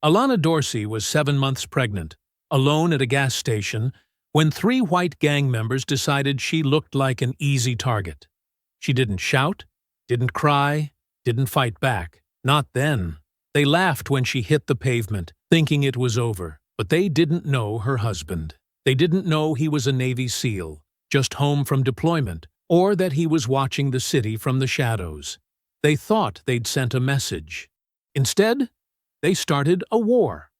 Alana Dorsey was 7 months pregnant, alone at a gas station, when three white gang members decided she looked like an easy target. She didn't shout, didn't cry, didn't fight back. Not then. They laughed when she hit the pavement, thinking it was over, but they didn't know her husband. They didn't know he was a Navy SEAL, just home from deployment, or that he was watching the city from the shadows. They thought they'd sent a message. Instead, they started a war.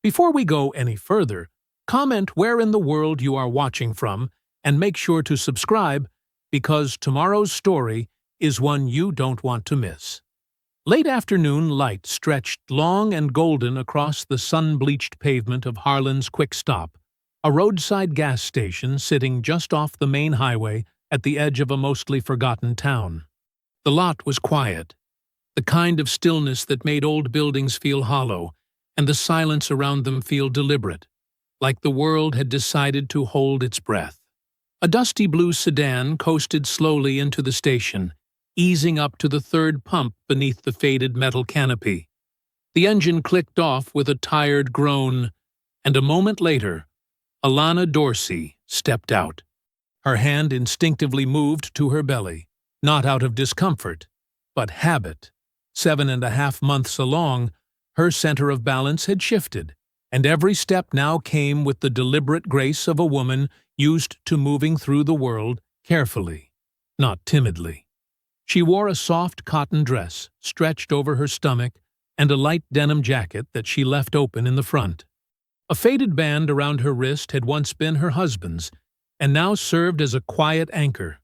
Before we go any further, comment where in the world you are watching from and make sure to subscribe because tomorrow's story is one you don't want to miss. Late afternoon light stretched long and golden across the sun-bleached pavement of Harlan's Quick Stop, a roadside gas station sitting just off the main highway at the edge of a mostly forgotten town. The lot was quiet, the kind of stillness that made old buildings feel hollow and the silence around them feel deliberate, like the world had decided to hold its breath. A dusty blue sedan coasted slowly into the station, easing up to the third pump beneath the faded metal canopy. The engine clicked off with a tired groan, and a moment later, Alana Dorsey stepped out. Her hand instinctively moved to her belly, not out of discomfort, but habit. 7.5 months along, her center of balance had shifted, and every step now came with the deliberate grace of a woman used to moving through the world carefully, not timidly. She wore a soft cotton dress stretched over her stomach and a light denim jacket that she left open in the front. A faded band around her wrist had once been her husband's and now served as a quiet anchor,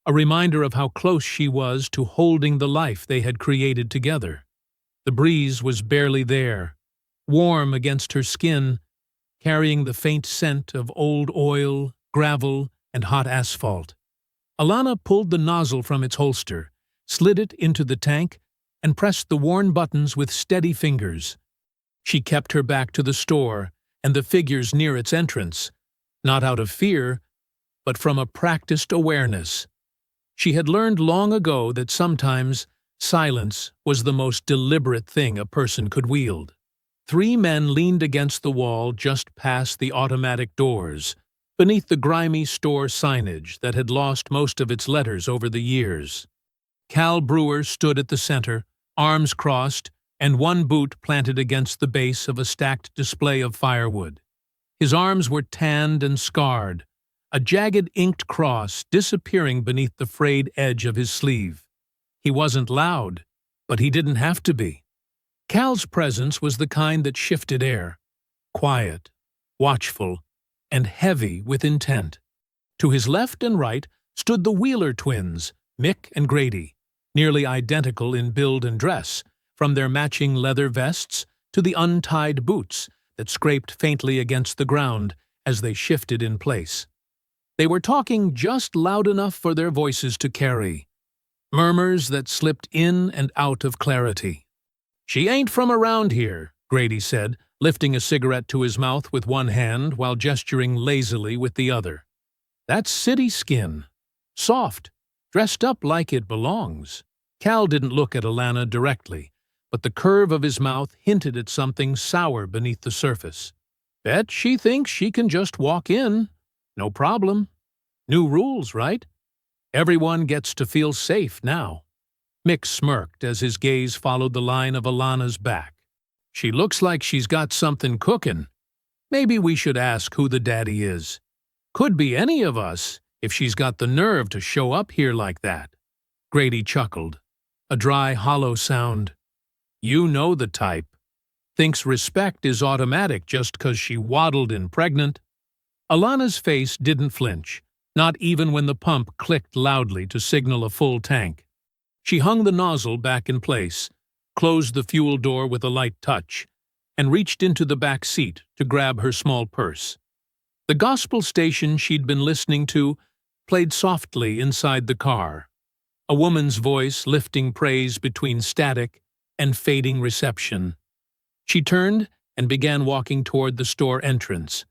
a reminder of how close she was to holding the life they had created together. The breeze was barely there, warm against her skin, carrying the faint scent of old oil, gravel, and hot asphalt. Alana pulled the nozzle from its holster, slid it into the tank, and pressed the worn buttons with steady fingers. She kept her back to the store and the figures near its entrance, not out of fear, but from a practiced awareness. She had learned long ago that sometimes silence was the most deliberate thing a person could wield. 3 men leaned against the wall just past the automatic doors, beneath the grimy store signage that had lost most of its letters over the years. Cal Brewer stood at the center, arms crossed, and one boot planted against the base of a stacked display of firewood. His arms were tanned and scarred, a jagged inked cross disappearing beneath the frayed edge of his sleeve. He wasn't loud, but he didn't have to be. Cal's presence was the kind that shifted air, quiet, watchful, and heavy with intent. To his left and right stood the Wheeler twins, Mick and Grady, nearly identical in build and dress, from their matching leather vests to the untied boots that scraped faintly against the ground as they shifted in place. They were talking just loud enough for their voices to carry, murmurs that slipped in and out of clarity. "She ain't from around here," Grady said, lifting a cigarette to his mouth with one hand while gesturing lazily with the other. "That's city skin. Soft, dressed up like it belongs." Cal didn't look at Alana directly, but the curve of his mouth hinted at something sour beneath the surface. "Bet she thinks she can just walk in. No problem. New rules, right? Everyone gets to feel safe now." Mick smirked as his gaze followed the line of Alana's back. "She looks like she's got something cooking. Maybe we should ask who the daddy is. Could be any of us if she's got the nerve to show up here like that." Grady chuckled, a dry, hollow sound. "You know the type. Thinks respect is automatic just 'cause she waddled in pregnant." Alana's face didn't flinch, not even when the pump clicked loudly to signal a full tank. She hung the nozzle back in place, closed the fuel door with a light touch, and reached into the back seat to grab her small purse. The gospel station she'd been listening to played softly inside the car, a woman's voice lifting praise between static and fading reception. She turned and began walking toward the store entrance.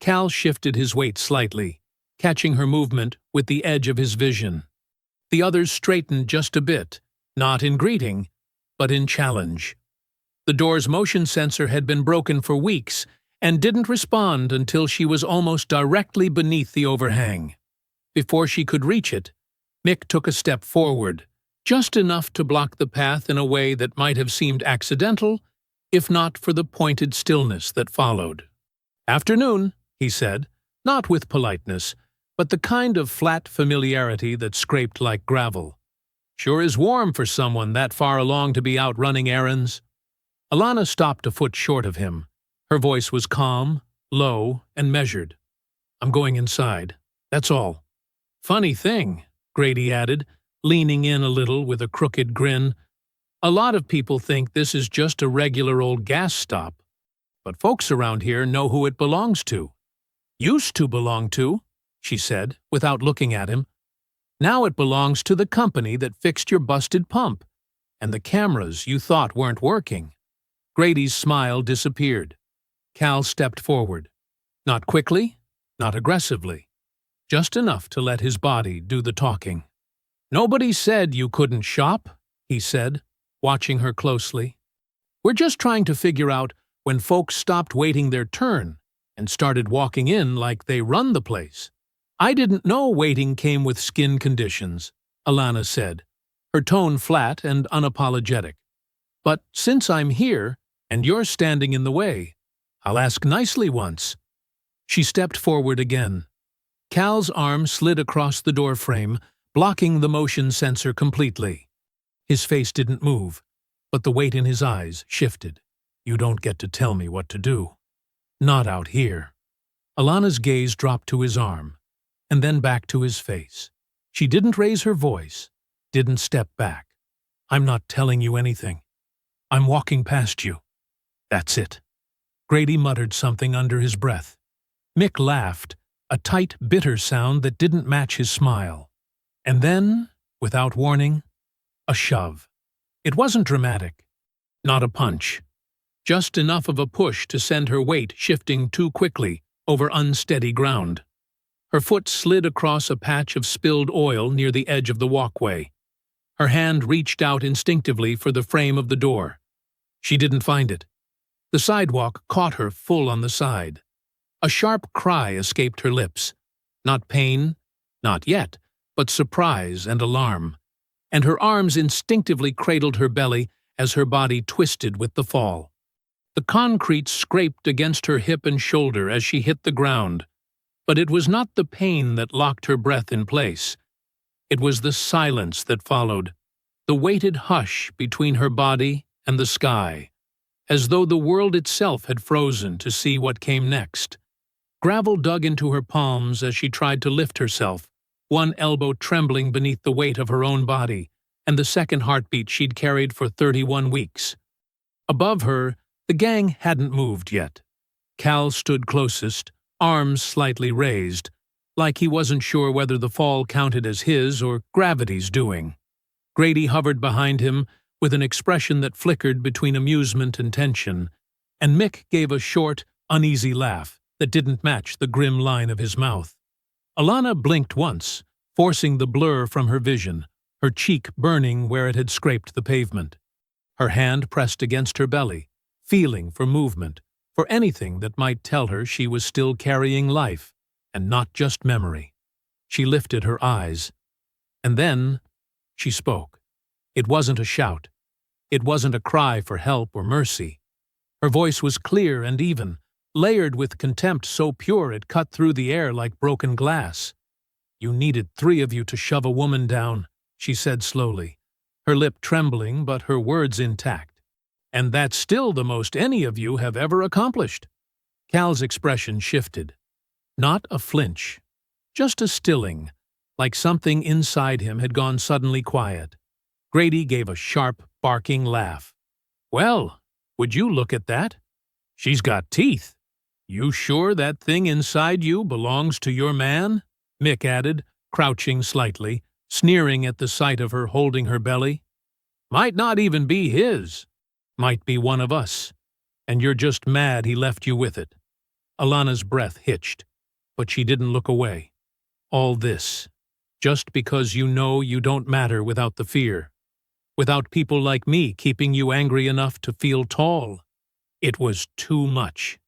Cal shifted his weight slightly, catching her movement with the edge of his vision. The others straightened just a bit, not in greeting, but in challenge. The door's motion sensor had been broken for weeks and didn't respond until she was almost directly beneath the overhang. Before she could reach it, Mick took a step forward, just enough to block the path in a way that might have seemed accidental, if not for the pointed stillness that followed. "Afternoon," he said, not with politeness, but the kind of flat familiarity that scraped like gravel. "Sure is warm for someone that far along to be out running errands." Alana stopped a foot short of him. Her voice was calm, low, and measured. "I'm going inside. That's all." "Funny thing," Grady added, leaning in a little with a crooked grin. "A lot of people think this is just a regular old gas stop. But folks around here know who it belongs to." "Used to belong to," she said, without looking at him. "Now it belongs to the company that fixed your busted pump, and the cameras you thought weren't working." Grady's smile disappeared. Cal stepped forward. Not quickly, not aggressively. Just enough to let his body do the talking. "Nobody said you couldn't shop," he said, watching her closely. "We're just trying to figure out when folks stopped waiting their turn and started walking in like they run the place." "I didn't know waiting came with skin conditions," Alana said, her tone flat and unapologetic. "But since I'm here, and you're standing in the way, I'll ask nicely once." She stepped forward again. Cal's arm slid across the doorframe, blocking the motion sensor completely. His face didn't move, but the weight in his eyes shifted. "You don't get to tell me what to do. Not out here." Alana's gaze dropped to his arm, and then back to his face. She didn't raise her voice, didn't step back. "I'm not telling you anything. I'm walking past you. That's it." Grady muttered something under his breath. Mick laughed, a tight, bitter sound that didn't match his smile. And then, without warning, a shove. It wasn't dramatic. Not a punch. Just enough of a push to send her weight shifting too quickly over unsteady ground. Her foot slid across a patch of spilled oil near the edge of the walkway. Her hand reached out instinctively for the frame of the door. She didn't find it. The sidewalk caught her full on the side. A sharp cry escaped her lips. Not pain, not yet, but surprise and alarm. And her arms instinctively cradled her belly as her body twisted with the fall. The concrete scraped against her hip and shoulder as she hit the ground. But it was not the pain that locked her breath in place. It was the silence that followed, the weighted hush between her body and the sky, as though the world itself had frozen to see what came next. Gravel dug into her palms as she tried to lift herself, one elbow trembling beneath the weight of her own body and the second heartbeat she'd carried for 31 weeks. Above her, the gang hadn't moved yet. Cal stood closest, arms slightly raised, like he wasn't sure whether the fall counted as his or gravity's doing. Grady hovered behind him with an expression that flickered between amusement and tension, and Mick gave a short, uneasy laugh that didn't match the grim line of his mouth. Alana blinked once, forcing the blur from her vision, her cheek burning where it had scraped the pavement. Her hand pressed against her belly, feeling for movement, for anything that might tell her she was still carrying life, and not just memory. She lifted her eyes. And then she spoke. It wasn't a shout. It wasn't a cry for help or mercy. Her voice was clear and even, layered with contempt so pure it cut through the air like broken glass. "You needed 3 of you to shove a woman down," she said slowly, her lip trembling but her words intact. "And that's still the most any of you have ever accomplished." Cal's expression shifted. Not a flinch, just a stilling, like something inside him had gone suddenly quiet. Grady gave a sharp, barking laugh. "Well, would you look at that? She's got teeth." "You sure that thing inside you belongs to your man?" Mick added, crouching slightly, sneering at the sight of her holding her belly. "Might not even be his. Might be one of us. And you're just mad he left you with it." Alana's breath hitched, but she didn't look away. "All this, just because you know you don't matter without the fear." without people like me keeping you angry enough to feel tall. It was too much.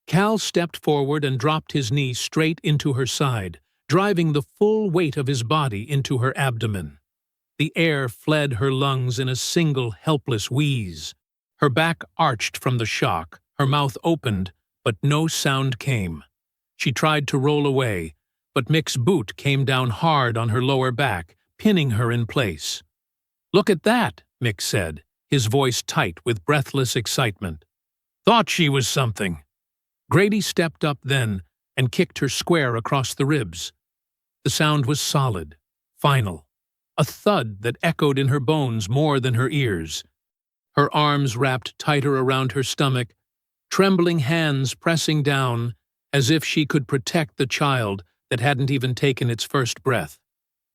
Cal stepped forward and dropped his knee straight into her side, driving the full weight of his body into her abdomen. The air fled her lungs in a single helpless wheeze. Her back arched from the shock, her mouth opened, but no sound came. She tried to roll away, but Mick's boot came down hard on her lower back, pinning her in place. "Look at that," Mick said, his voice tight with breathless excitement. "Thought she was something." Grady stepped up then and kicked her square across the ribs. The sound was solid, final, a thud that echoed in her bones more than her ears. Her arms wrapped tighter around her stomach, trembling hands pressing down as if she could protect the child that hadn't even taken its first breath.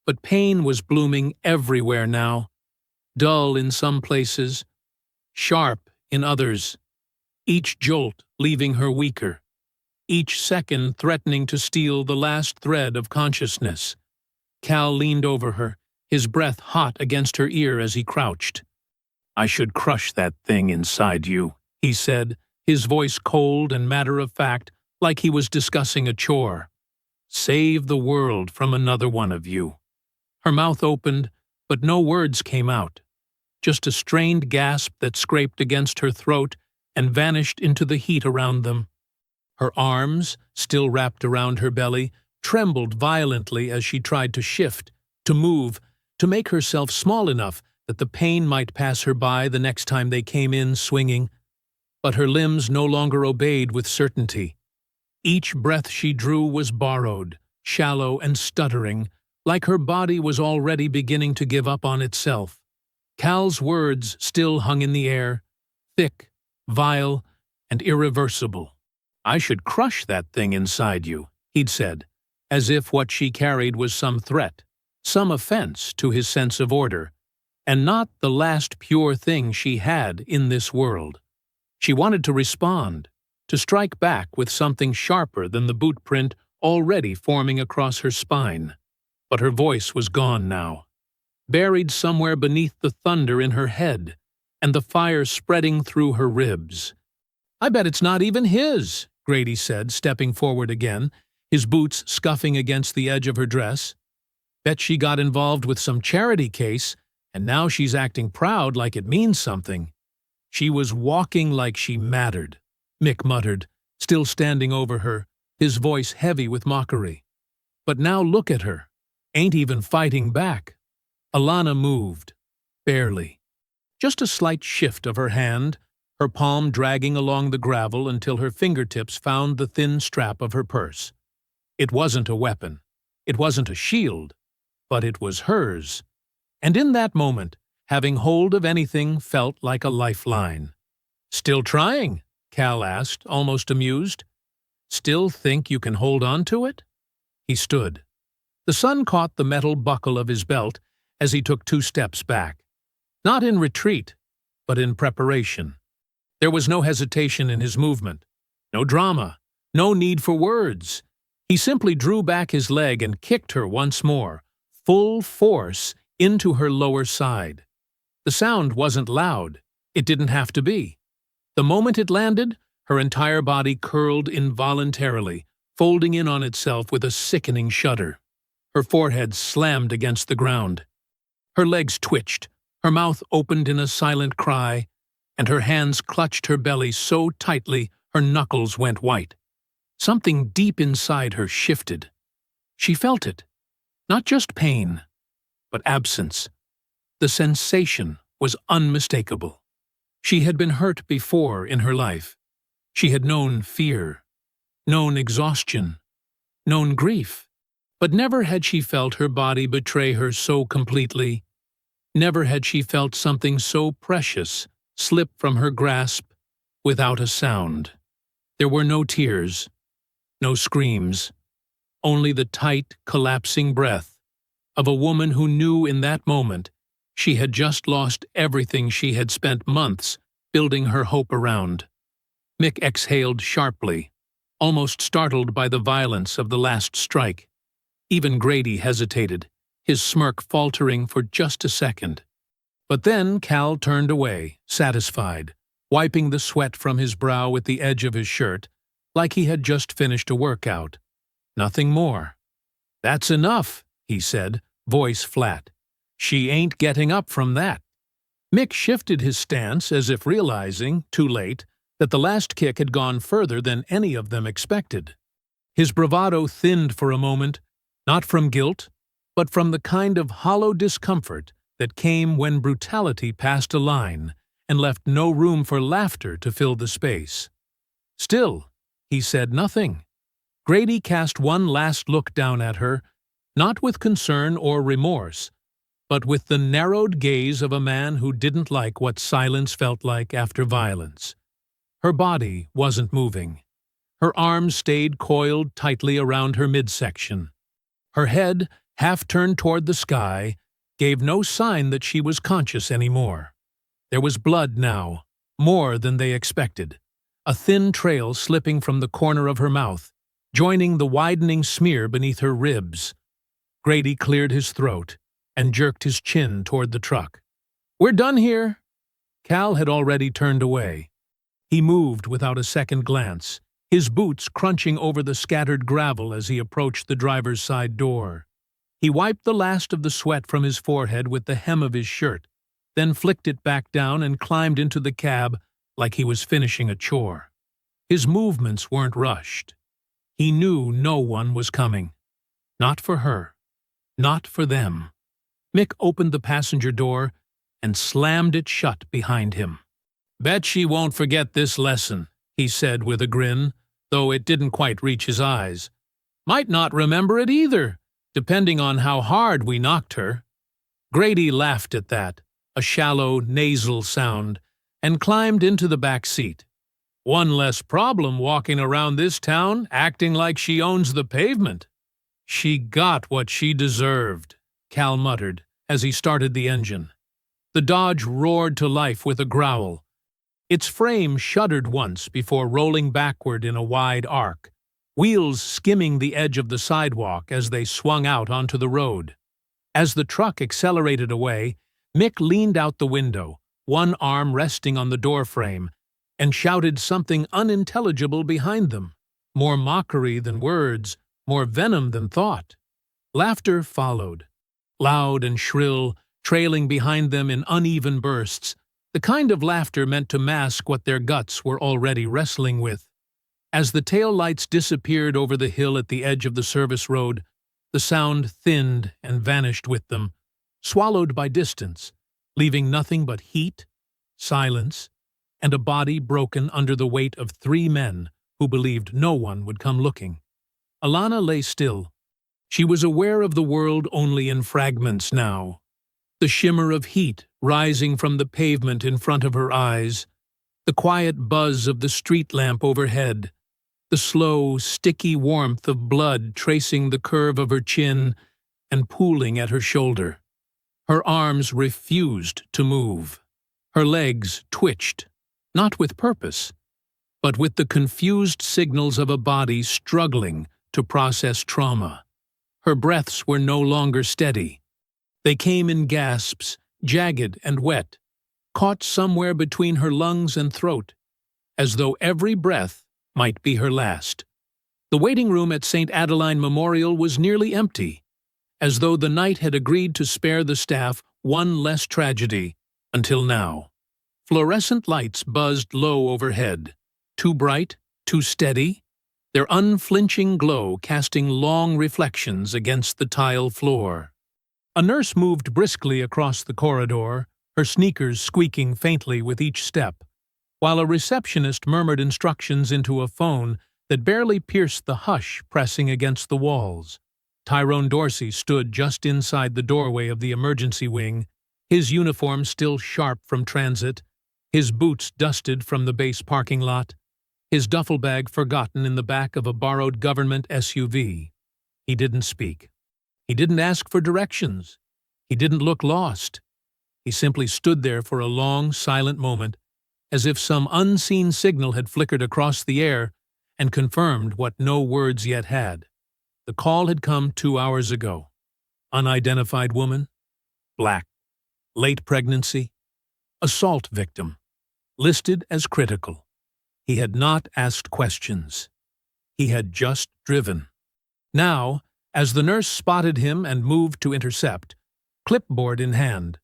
But pain was blooming everywhere now, dull in some places, sharp in others, each jolt leaving her weaker, each second threatening to steal the last thread of consciousness. Cal leaned over her, his breath hot against her ear as he crouched. "I should crush that thing inside you," he said, his voice cold and matter-of-fact, like he was discussing a chore. "Save the world from another one of you." Her mouth opened, but no words came out. Just a strained gasp that scraped against her throat and vanished into the heat around them. Her arms, still wrapped around her belly, trembled violently as she tried to shift, to move, to make herself small enough that the pain might pass her by the next time they came in swinging. But her limbs no longer obeyed with certainty. Each breath she drew was borrowed, shallow and stuttering, like her body was already beginning to give up on itself. Cal's words still hung in the air, thick, vile, and irreversible. "I should crush that thing inside you," he'd said, as if what she carried was some threat, some offense to his sense of order, and not the last pure thing she had in this world. She wanted to respond, to strike back with something sharper than the boot print already forming across her spine. But her voice was gone now, buried somewhere beneath the thunder in her head and the fire spreading through her ribs. "I bet it's not even his," Grady said, stepping forward again, his boots scuffing against the edge of her dress. "Bet she got involved with some charity case, and now she's acting proud like it means something." "She was walking like she mattered," Mick muttered, still standing over her, his voice heavy with mockery. "But now look at her. Ain't even fighting back." Alana moved, barely. Just a slight shift of her hand, her palm dragging along the gravel until her fingertips found the thin strap of her purse. It wasn't a weapon. It wasn't a shield. But it was hers. And in that moment, having hold of anything felt like a lifeline. "Still trying?" Cal asked, almost amused. "Still think you can hold on to it?" He stood. The sun caught the metal buckle of his belt as he took 2 steps back. Not in retreat, but in preparation. There was no hesitation in his movement, no drama, no need for words. He simply drew back his leg and kicked her once more, full force, into her lower side. The sound wasn't loud. It didn't have to be. The moment it landed, her entire body curled involuntarily, folding in on itself with a sickening shudder. Her forehead slammed against the ground. Her legs twitched, her mouth opened in a silent cry, and her hands clutched her belly so tightly her knuckles went white. Something deep inside her shifted. She felt it. Not just pain, but absence. The sensation was unmistakable. She had been hurt before in her life. She had known fear, known exhaustion, known grief, but never had she felt her body betray her so completely. Never had she felt something so precious slip from her grasp without a sound. There were no tears, no screams, only the tight, collapsing breath of a woman who knew in that moment she had just lost everything she had spent months building her hope around. Mick exhaled sharply, almost startled by the violence of the last strike. Even Grady hesitated, his smirk faltering for just a second. But then Cal turned away, satisfied, wiping the sweat from his brow with the edge of his shirt, like he had just finished a workout. Nothing more. "That's enough," he said, voice flat. "She ain't getting up from that." Mick shifted his stance as if realizing, too late, that the last kick had gone further than any of them expected. His bravado thinned for a moment, not from guilt, but from the kind of hollow discomfort that came when brutality passed a line and left no room for laughter to fill the space. Still, he said nothing. Grady cast one last look down at her, not with concern or remorse, but with the narrowed gaze of a man who didn't like what silence felt like after violence. Her body wasn't moving. Her arms stayed coiled tightly around her midsection. Her head, half turned toward the sky, gave no sign that she was conscious anymore. There was blood now, more than they expected, a thin trail slipping from the corner of her mouth, joining the widening smear beneath her ribs. Grady cleared his throat and jerked his chin toward the truck. "We're done here." Cal had already turned away. He moved without a second glance, his boots crunching over the scattered gravel as he approached the driver's side door. He wiped the last of the sweat from his forehead with the hem of his shirt, then flicked it back down and climbed into the cab like he was finishing a chore. His movements weren't rushed. He knew no one was coming. Not for her. Not for them. Mick opened the passenger door and slammed it shut behind him. "Bet she won't forget this lesson," he said with a grin, though it didn't quite reach his eyes. "Might not remember it either, depending on how hard we knocked her." Grady laughed at that, a shallow, nasal sound, and climbed into the back seat. "One less problem walking around this town acting like she owns the pavement." "She got what she deserved," Cal muttered as he started the engine. The Dodge roared to life with a growl. Its frame shuddered once before rolling backward in a wide arc, wheels skimming the edge of the sidewalk as they swung out onto the road. As the truck accelerated away, Mick leaned out the window, one arm resting on the doorframe, and shouted something unintelligible behind them, more mockery than words, more venom than thought. Laughter followed, loud and shrill, trailing behind them in uneven bursts, the kind of laughter meant to mask what their guts were already wrestling with. As the taillights disappeared over the hill at the edge of the service road, the sound thinned and vanished with them, swallowed by distance, leaving nothing but heat, silence, and a body broken under the weight of 3 men who believed no one would come looking. Alana lay still. She was aware of the world only in fragments now. The shimmer of heat rising from the pavement in front of her eyes, the quiet buzz of the street lamp overhead, the slow, sticky warmth of blood tracing the curve of her chin and pooling at her shoulder. Her arms refused to move. Her legs twitched, not with purpose, but with the confused signals of a body struggling to process trauma. Her breaths were no longer steady. They came in gasps, jagged and wet, caught somewhere between her lungs and throat, as though every breath might be her last. The waiting room at St. Adeline Memorial was nearly empty, as though the night had agreed to spare the staff one less tragedy, until now. Fluorescent lights buzzed low overhead, too bright, too steady, their unflinching glow casting long reflections against the tile floor. A nurse moved briskly across the corridor, her sneakers squeaking faintly with each step, while a receptionist murmured instructions into a phone that barely pierced the hush pressing against the walls. Tyrone Dorsey stood just inside the doorway of the emergency wing, his uniform still sharp from transit, his boots dusted from the base parking lot, his duffel bag forgotten in the back of a borrowed government SUV. He didn't speak. He didn't ask for directions. He didn't look lost. He simply stood there for a long, silent moment, as if some unseen signal had flickered across the air and confirmed what no words yet had. The call had come 2 hours ago. Unidentified woman, black. late pregnancy, assault victim, listed as critical. He had not asked questions. He had just driven. Now, as the nurse spotted him and moved to intercept, clipboard in hand,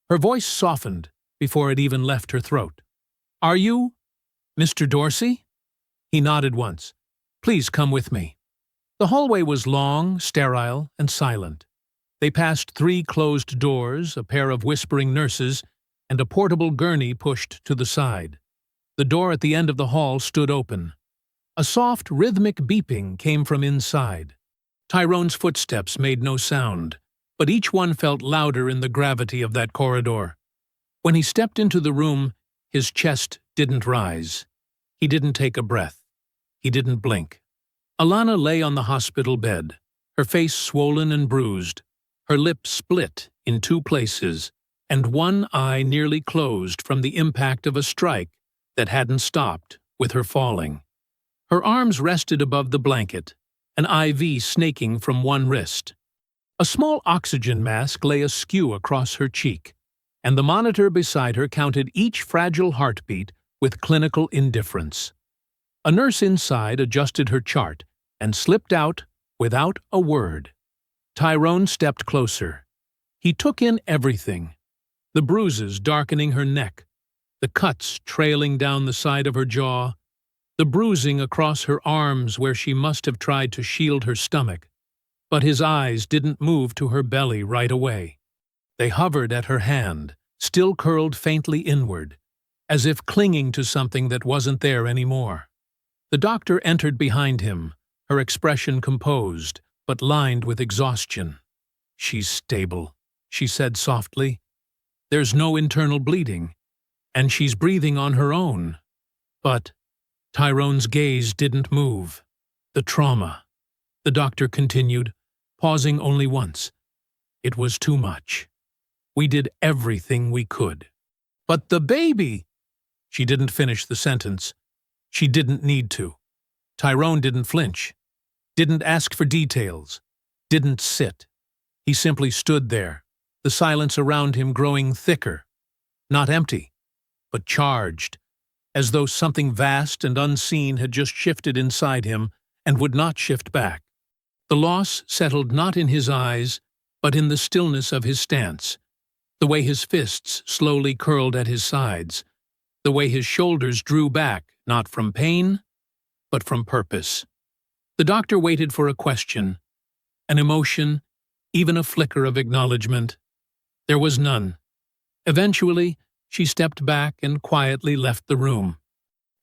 her voice softened before it even left her throat. "Are you Mr. Dorsey?" He nodded once. "Please come with me." The hallway was long, sterile, and silent. They passed 3 closed doors, a pair of whispering nurses, and a portable gurney pushed to the side. The door at the end of the hall stood open. A soft, rhythmic beeping came from inside. Tyrone's footsteps made no sound, but each one felt louder in the gravity of that corridor. When he stepped into the room, his chest didn't rise. He didn't take a breath. He didn't blink. Alana lay on the hospital bed, her face swollen and bruised, her lip split in 2 places, and one eye nearly closed from the impact of a strike that hadn't stopped with her falling. Her arms rested above the blanket, an IV snaking from one wrist. A small oxygen mask lay askew across her cheek, and the monitor beside her counted each fragile heartbeat with clinical indifference. A nurse inside adjusted her chart and slipped out without a word. Tyrone stepped closer. He took in everything: the bruises darkening her neck, the cuts trailing down the side of her jaw, the bruising across her arms where she must have tried to shield her stomach. But his eyes didn't move to her belly right away. They hovered at her hand, still curled faintly inward, as if clinging to something that wasn't there anymore. The doctor entered behind him, her expression composed, but lined with exhaustion. "She's stable," she said softly. "There's no internal bleeding, and she's breathing on her own." But Tyrone's gaze didn't move. "The trauma," the doctor continued, pausing only once. "It was too much. We did everything we could." "But the baby!" She didn't finish the sentence. She didn't need to. Tyrone didn't flinch, didn't ask for details, didn't sit. He simply stood there, the silence around him growing thicker, not empty, but charged, as though something vast and unseen had just shifted inside him and would not shift back. The loss settled not in his eyes, but in the stillness of his stance, the way his fists slowly curled at his sides, the way his shoulders drew back, not from pain, but from purpose. The doctor waited for a question, an emotion, even a flicker of acknowledgement. There was none. Eventually, she stepped back and quietly left the room.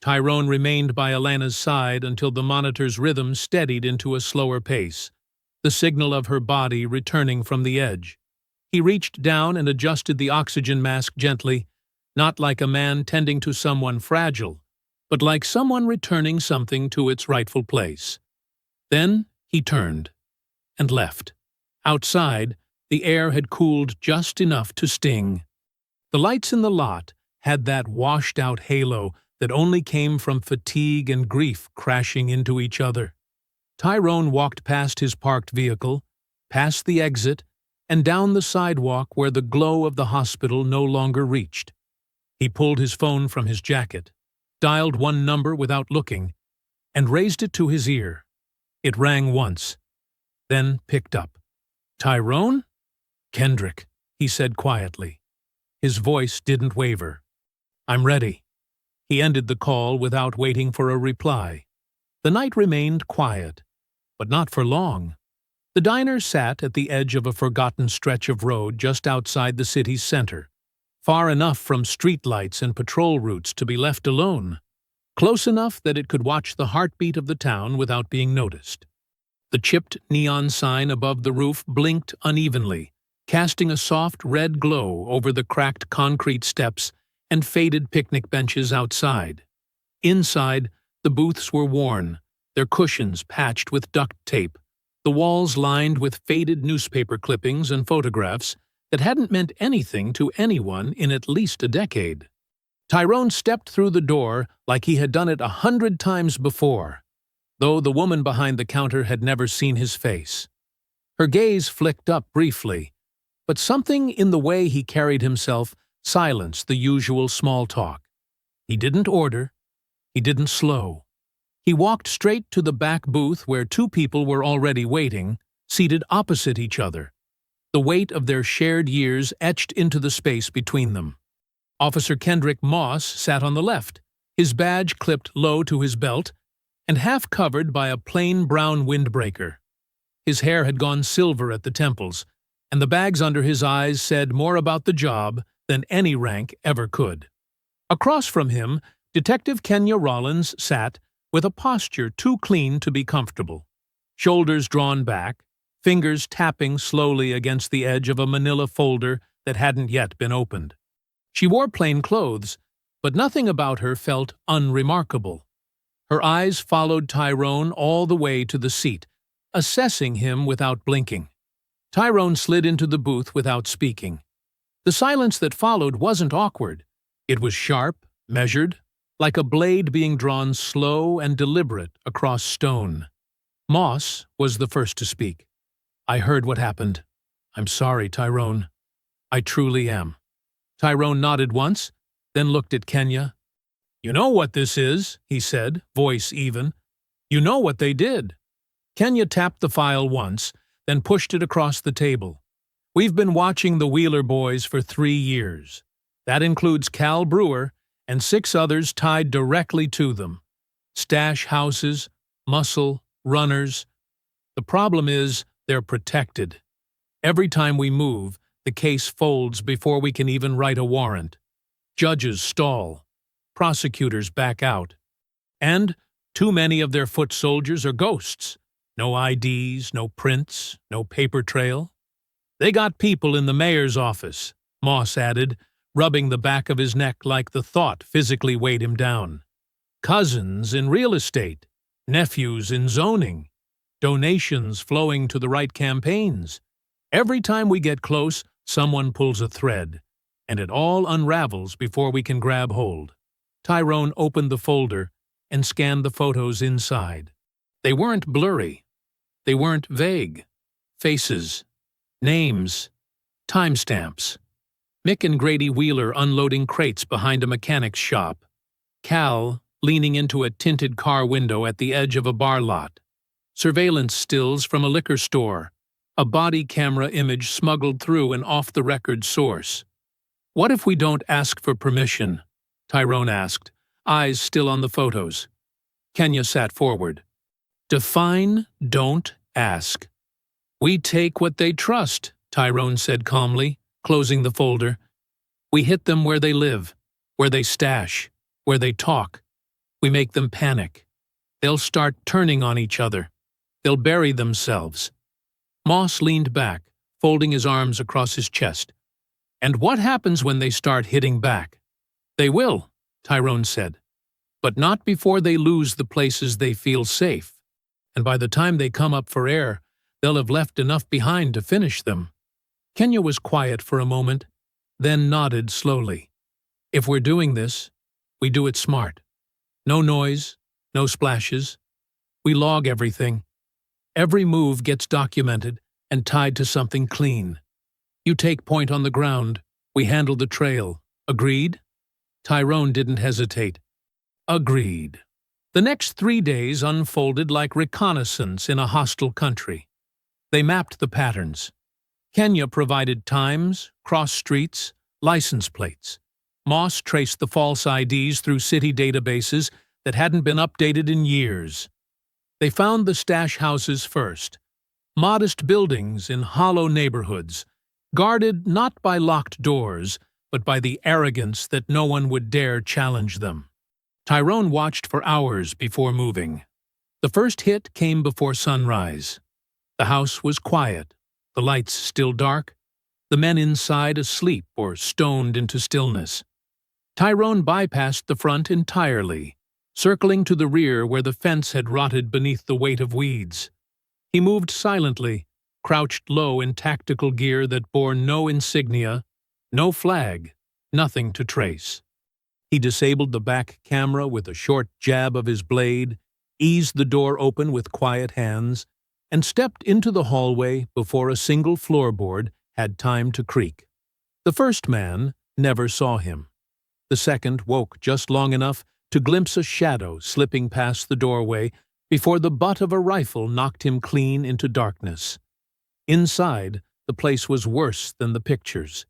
Tyrone remained by Alana's side until the monitor's rhythm steadied into a slower pace, the signal of her body returning from the edge. He reached down and adjusted the oxygen mask gently, not like a man tending to someone fragile, but like someone returning something to its rightful place. Then he turned and left. Outside, the air had cooled just enough to sting. The lights in the lot had that washed-out halo that only came from fatigue and grief crashing into each other. Tyrone walked past his parked vehicle, past the exit, and down the sidewalk where the glow of the hospital no longer reached. He pulled his phone from his jacket, dialed one number without looking, and raised it to his ear. It rang once, then picked up. "Tyrone?" "Kendrick," he said quietly. His voice didn't waver. "I'm ready." He ended the call without waiting for a reply. The night remained quiet, but not for long. The diner sat at the edge of a forgotten stretch of road just outside the city's center, far enough from streetlights and patrol routes to be left alone, close enough that it could watch the heartbeat of the town without being noticed. The chipped neon sign above the roof blinked unevenly, casting a soft red glow over the cracked concrete steps and faded picnic benches outside. Inside, the booths were worn, their cushions patched with duct tape, the walls lined with faded newspaper clippings and photographs that hadn't meant anything to anyone in at least a decade. Tyrone stepped through the door like he had done it 100 times before, though the woman behind the counter had never seen his face. Her gaze flicked up briefly, But something in the way he carried himself silenced the usual small talk. He didn't order. He didn't slow. He walked straight to the back booth where two people were already waiting, seated opposite each other, the weight of their shared years etched into the space between them. Officer Kendrick Moss sat on the left, his badge clipped low to his belt and half covered by a plain brown windbreaker. His hair had gone silver at the temples, and the bags under his eyes said more about the job than any rank ever could. Across from him, Detective Kenya Rollins sat with a posture too clean to be comfortable, shoulders drawn back, fingers tapping slowly against the edge of a manila folder that hadn't yet been opened. She wore plain clothes, but nothing about her felt unremarkable. Her eyes followed Tyrone all the way to the seat, assessing him without blinking. Tyrone slid into the booth without speaking. The silence that followed wasn't awkward. It was sharp, measured, like a blade being drawn slow and deliberate across stone. Moss was the first to speak. "I heard what happened. I'm sorry, Tyrone. I truly am." Tyrone nodded once, then looked at Kenya. "You know what this is," he said, voice even. "You know what they did." Kenya tapped the file once, then pushed it across the table. "We've been watching the Wheeler boys for 3 years. That includes Cal Brewer and 6 others tied directly to them. Stash houses, muscle, runners. The problem is they're protected. Every time we move, the case folds before we can even write a warrant. Judges stall. Prosecutors back out. And too many of their foot soldiers are ghosts. No IDs, no prints, no paper trail. They got people in the mayor's office," Moss added, rubbing the back of his neck like the thought physically weighed him down. "Cousins in real estate, nephews in zoning, donations flowing to the right campaigns. Every time we get close, someone pulls a thread, and it all unravels before we can grab hold." Tyrone opened the folder and scanned the photos inside. They weren't blurry. They weren't vague. Faces, names, timestamps. Mick and Grady Wheeler unloading crates behind a mechanic's shop. Cal leaning into a tinted car window at the edge of a bar lot. Surveillance stills from a liquor store. A body camera image smuggled through an off-the-record source. "What if we don't ask for permission?" Tyrone asked, eyes still on the photos. Kenya sat forward. "Define don't ask." "We take what they trust," Tyrone said calmly, closing the folder. "We hit them where they live, where they stash, where they talk. We make them panic. They'll start turning on each other. They'll bury themselves." Moss leaned back, folding his arms across his chest. "And what happens when they start hitting back?" "They will," Tyrone said. "But not before they lose the places they feel safe. And by the time they come up for air, they'll have left enough behind to finish them." Kenya was quiet for a moment, then nodded slowly. "If we're doing this, we do it smart. No noise, no splashes. We log everything. Every move gets documented and tied to something clean. You take point on the ground, we handle the trail. Agreed?" Tyrone didn't hesitate. "Agreed." The next 3 days unfolded like reconnaissance in a hostile country. They mapped the patterns. Kenya provided times, cross streets, license plates. Moss traced the false IDs through city databases that hadn't been updated in years. They found the stash houses first. Modest buildings in hollow neighborhoods, guarded not by locked doors, but by the arrogance that no one would dare challenge them. Tyrone watched for hours before moving. The first hit came before sunrise. The house was quiet, the lights still dark, the men inside asleep or stoned into stillness. Tyrone bypassed the front entirely, circling to the rear where the fence had rotted beneath the weight of weeds. He moved silently, crouched low in tactical gear that bore no insignia, no flag, nothing to trace. He disabled the back camera with a short jab of his blade, eased the door open with quiet hands, and stepped into the hallway before a single floorboard had time to creak. The first man never saw him. The second woke just long enough to glimpse a shadow slipping past the doorway before the butt of a rifle knocked him clean into darkness. Inside, the place was worse than the pictures.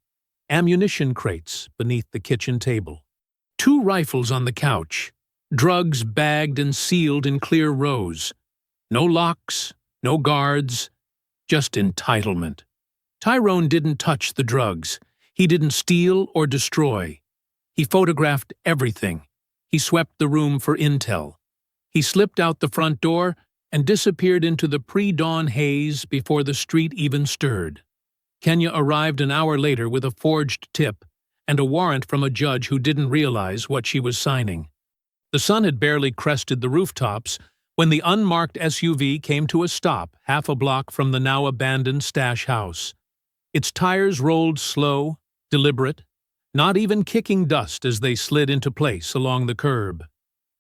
Ammunition crates beneath the kitchen table. 2 rifles on the couch. Drugs bagged and sealed in clear rows. No locks, no guards, just entitlement. Tyrone didn't touch the drugs. He didn't steal or destroy. He photographed everything. He swept the room for intel. He slipped out the front door and disappeared into the pre-dawn haze before the street even stirred. Kenya arrived an hour later with a forged tip and a warrant from a judge who didn't realize what she was signing. The sun had barely crested the rooftops when the unmarked SUV came to a stop half a block from the now abandoned stash house. Its tires rolled slow, deliberate, not even kicking dust as they slid into place along the curb.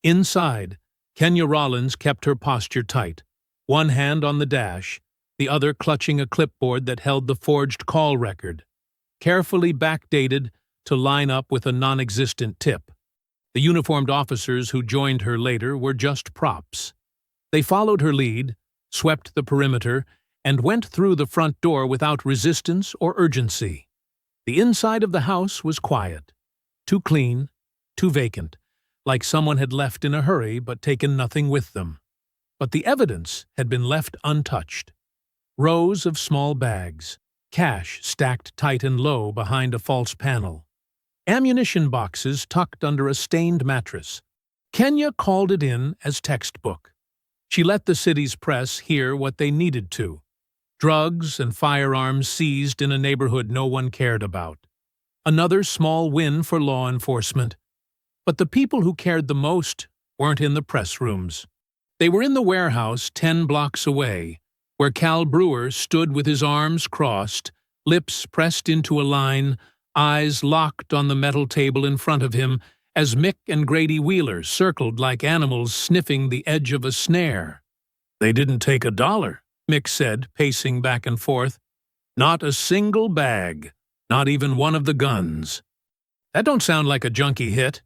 Inside, Kenya Rollins kept her posture tight, one hand on the dash, the other clutching a clipboard that held the forged call record, carefully backdated to line up with a non-existent tip. The uniformed officers who joined her later were just props. They followed her lead, swept the perimeter, and went through the front door without resistance or urgency. The inside of the house was quiet, too clean, too vacant, like someone had left in a hurry but taken nothing with them. But the evidence had been left untouched. Rows of small bags, cash stacked tight and low behind a false panel. Ammunition boxes tucked under a stained mattress. Kenya called it in as textbook. She let the city's press hear what they needed to. Drugs and firearms seized in a neighborhood no one cared about. Another small win for law enforcement. But the people who cared the most weren't in the press rooms. They were in the warehouse 10 blocks away, where Cal Brewer stood with his arms crossed, lips pressed into a line, eyes locked on the metal table in front of him, as Mick and Grady Wheeler circled like animals sniffing the edge of a snare. "They didn't take $1, Mick said, pacing back and forth. "Not a single bag, not even one of the guns." "That don't sound like a junkie hit."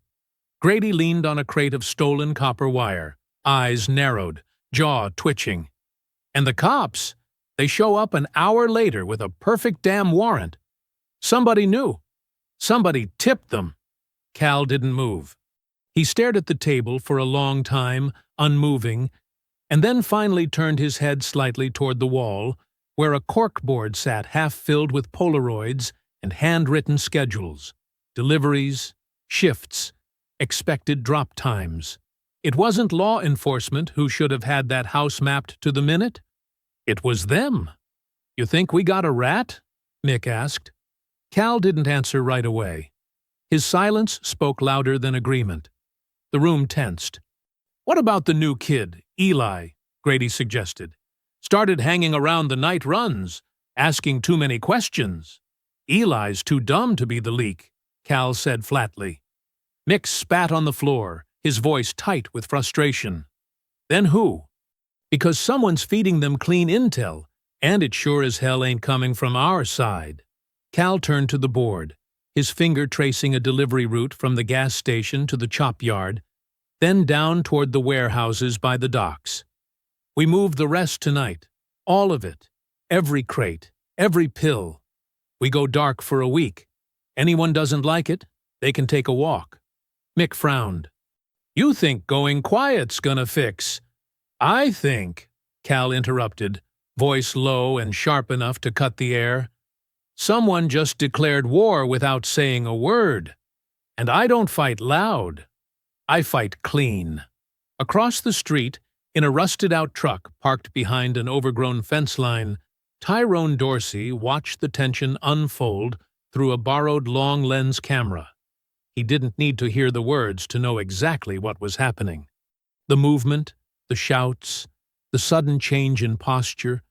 Grady leaned on a crate of stolen copper wire, eyes narrowed, jaw twitching. "And the cops, they show up an hour later with a perfect damn warrant. Somebody knew. Somebody tipped them." Cal didn't move. He stared at the table for a long time, unmoving, and then finally turned his head slightly toward the wall, where a corkboard sat half-filled with Polaroids and handwritten schedules, deliveries, shifts, expected drop times. It wasn't law enforcement who should have had that house mapped to the minute. It was them. "You think we got a rat?" Mick asked. Cal didn't answer right away. His silence spoke louder than agreement. The room tensed. "What about the new kid, Eli?" Grady suggested. "Started hanging around the night runs, asking too many questions." "Eli's too dumb to be the leak," Cal said flatly. Mick spat on the floor, his voice tight with frustration. "Then who? Because someone's feeding them clean intel, and it sure as hell ain't coming from our side." Cal turned to the board, his finger tracing a delivery route from the gas station to the chop yard, then down toward the warehouses by the docks. "We moved the rest tonight. All of it. Every crate. Every pill. We go dark for a week. Anyone doesn't like it, they can take a walk." Mick frowned. "You think going quiet's gonna fix?" "I think," Cal interrupted, voice low and sharp enough to cut the air, "someone just declared war without saying a word. And I don't fight loud. I fight clean." Across the street, in a rusted-out truck parked behind an overgrown fence line, Tyrone Dorsey watched the tension unfold through a borrowed long-lens camera. He didn't need to hear the words to know exactly what was happening. The movement, the shouts, the sudden change in posture,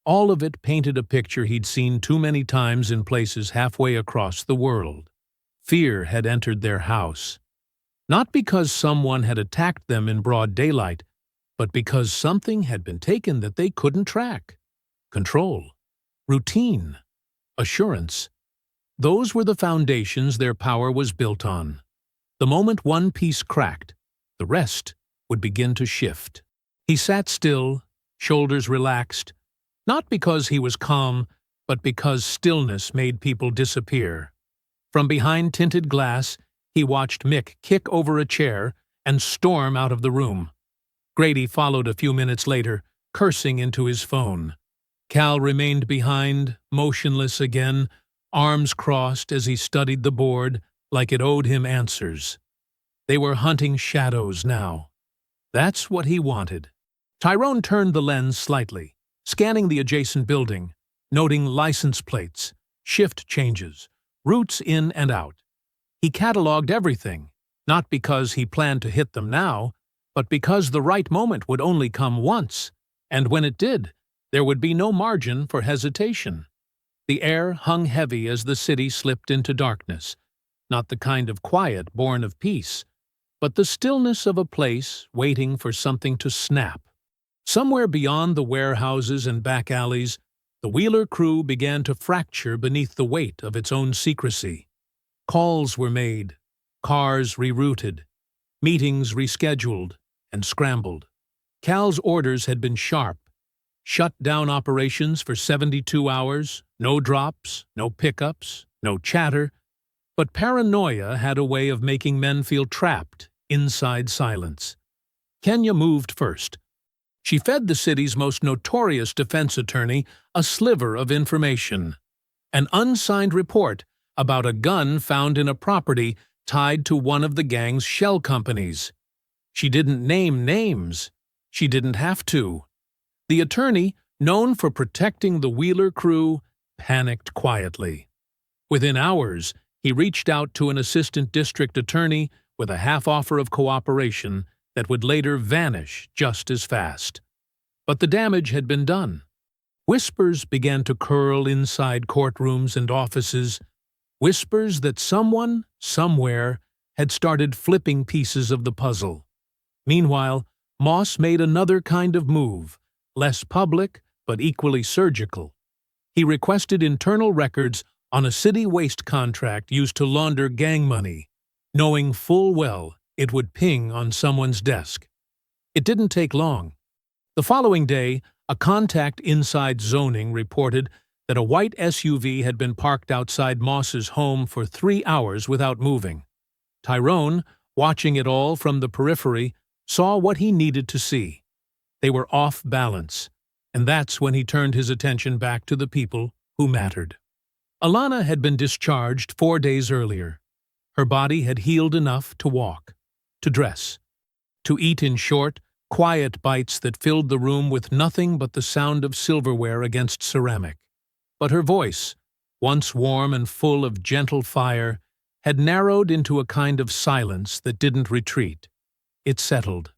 all of it painted a picture he'd seen too many times in places halfway across the world. Fear had entered their house. Not because someone had attacked them in broad daylight, but because something had been taken that they couldn't track. Control. Routine. assurance. Those were the foundations their power was built on. The moment one piece cracked, the rest would begin to shift. He sat still, shoulders relaxed, not because he was calm, but because stillness made people disappear. From behind tinted glass, he watched Mick kick over a chair and storm out of the room. Grady followed a few minutes later, cursing into his phone. Cal remained behind, motionless again, arms crossed as he studied the board like it owed him answers. They were hunting shadows now. That's what he wanted. Tyrone turned the lens slightly, scanning the adjacent building, noting license plates, shift changes, routes in and out. He cataloged everything, not because he planned to hit them now, but because the right moment would only come once, and when it did, there would be no margin for hesitation. The air hung heavy as the city slipped into darkness, not the kind of quiet born of peace, but the stillness of a place waiting for something to snap. Somewhere beyond the warehouses and back alleys, the Wheeler crew began to fracture beneath the weight of its own secrecy. Calls were made, cars rerouted, meetings rescheduled and scrambled. Cal's orders had been sharp. Shut down operations for 72 hours, no drops, no pickups, no chatter, but paranoia had a way of making men feel trapped inside silence. Kenya moved first. She fed the city's most notorious defense attorney a sliver of information, an unsigned report about a gun found in a property tied to one of the gang's shell companies. She didn't name names. She didn't have to. The attorney, known for protecting the Wheeler crew, panicked quietly. Within hours, he reached out to an assistant district attorney with a half-offer of cooperation that would later vanish just as fast. But the damage had been done. Whispers began to curl inside courtrooms and offices, whispers that someone, somewhere, had started flipping pieces of the puzzle. Meanwhile, Moss made another kind of move, less public but equally surgical. He requested internal records on a city waste contract used to launder gang money, knowing full well it would ping on someone's desk. It didn't take long. The following day, a contact inside zoning reported that a white SUV had been parked outside Moss's home for 3 hours without moving. Tyrone, watching it all from the periphery, saw what he needed to see. They were off balance, and that's when he turned his attention back to the people who mattered. Alana had been discharged 4 days earlier. Her body had healed enough to walk, to dress, to eat in short, quiet bites that filled the room with nothing but the sound of silverware against ceramic. But her voice, once warm and full of gentle fire, had narrowed into a kind of silence that didn't retreat. It settled.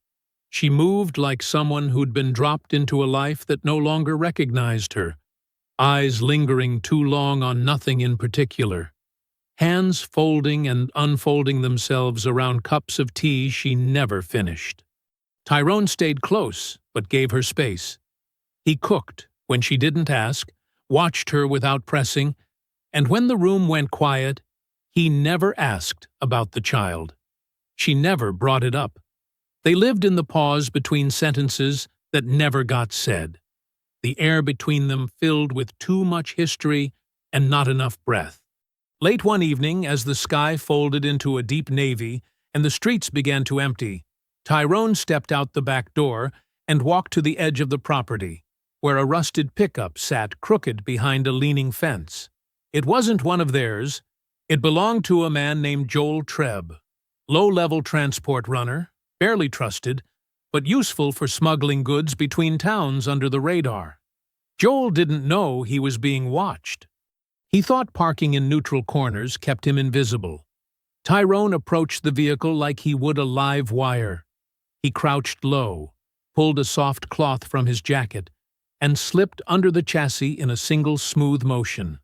She moved like someone who'd been dropped into a life that no longer recognized her, eyes lingering too long on nothing in particular, hands folding and unfolding themselves around cups of tea she never finished. Tyrone stayed close, but gave her space. He cooked when she didn't ask, watched her without pressing, and when the room went quiet, he never asked about the child. She never brought it up. They lived in the pause between sentences that never got said, the air between them filled with too much history and not enough breath. Late one evening, as the sky folded into a deep navy and the streets began to empty, Tyrone stepped out the back door and walked to the edge of the property, where a rusted pickup sat crooked behind a leaning fence. It wasn't one of theirs. It belonged to a man named Joel Trebb, low-level transport runner, barely trusted, but useful for smuggling goods between towns under the radar. Joel didn't know he was being watched. He thought parking in neutral corners kept him invisible. Tyrone approached the vehicle like he would a live wire. He crouched low, pulled a soft cloth from his jacket, and slipped under the chassis in a single smooth motion.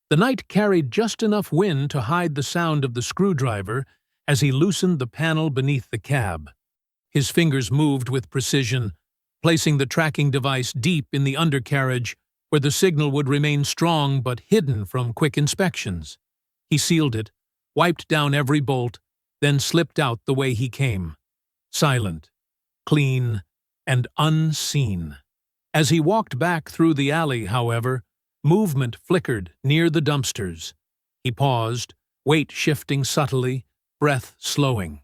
The night carried just enough wind to hide the sound of the screwdriver as he loosened the panel beneath the cab. His fingers moved with precision, placing the tracking device deep in the undercarriage where the signal would remain strong but hidden from quick inspections. He sealed it, wiped down every bolt, then slipped out the way he came. Silent, clean, and unseen. As he walked back through the alley, however, movement flickered near the dumpsters. He paused, weight shifting subtly, breath slowing.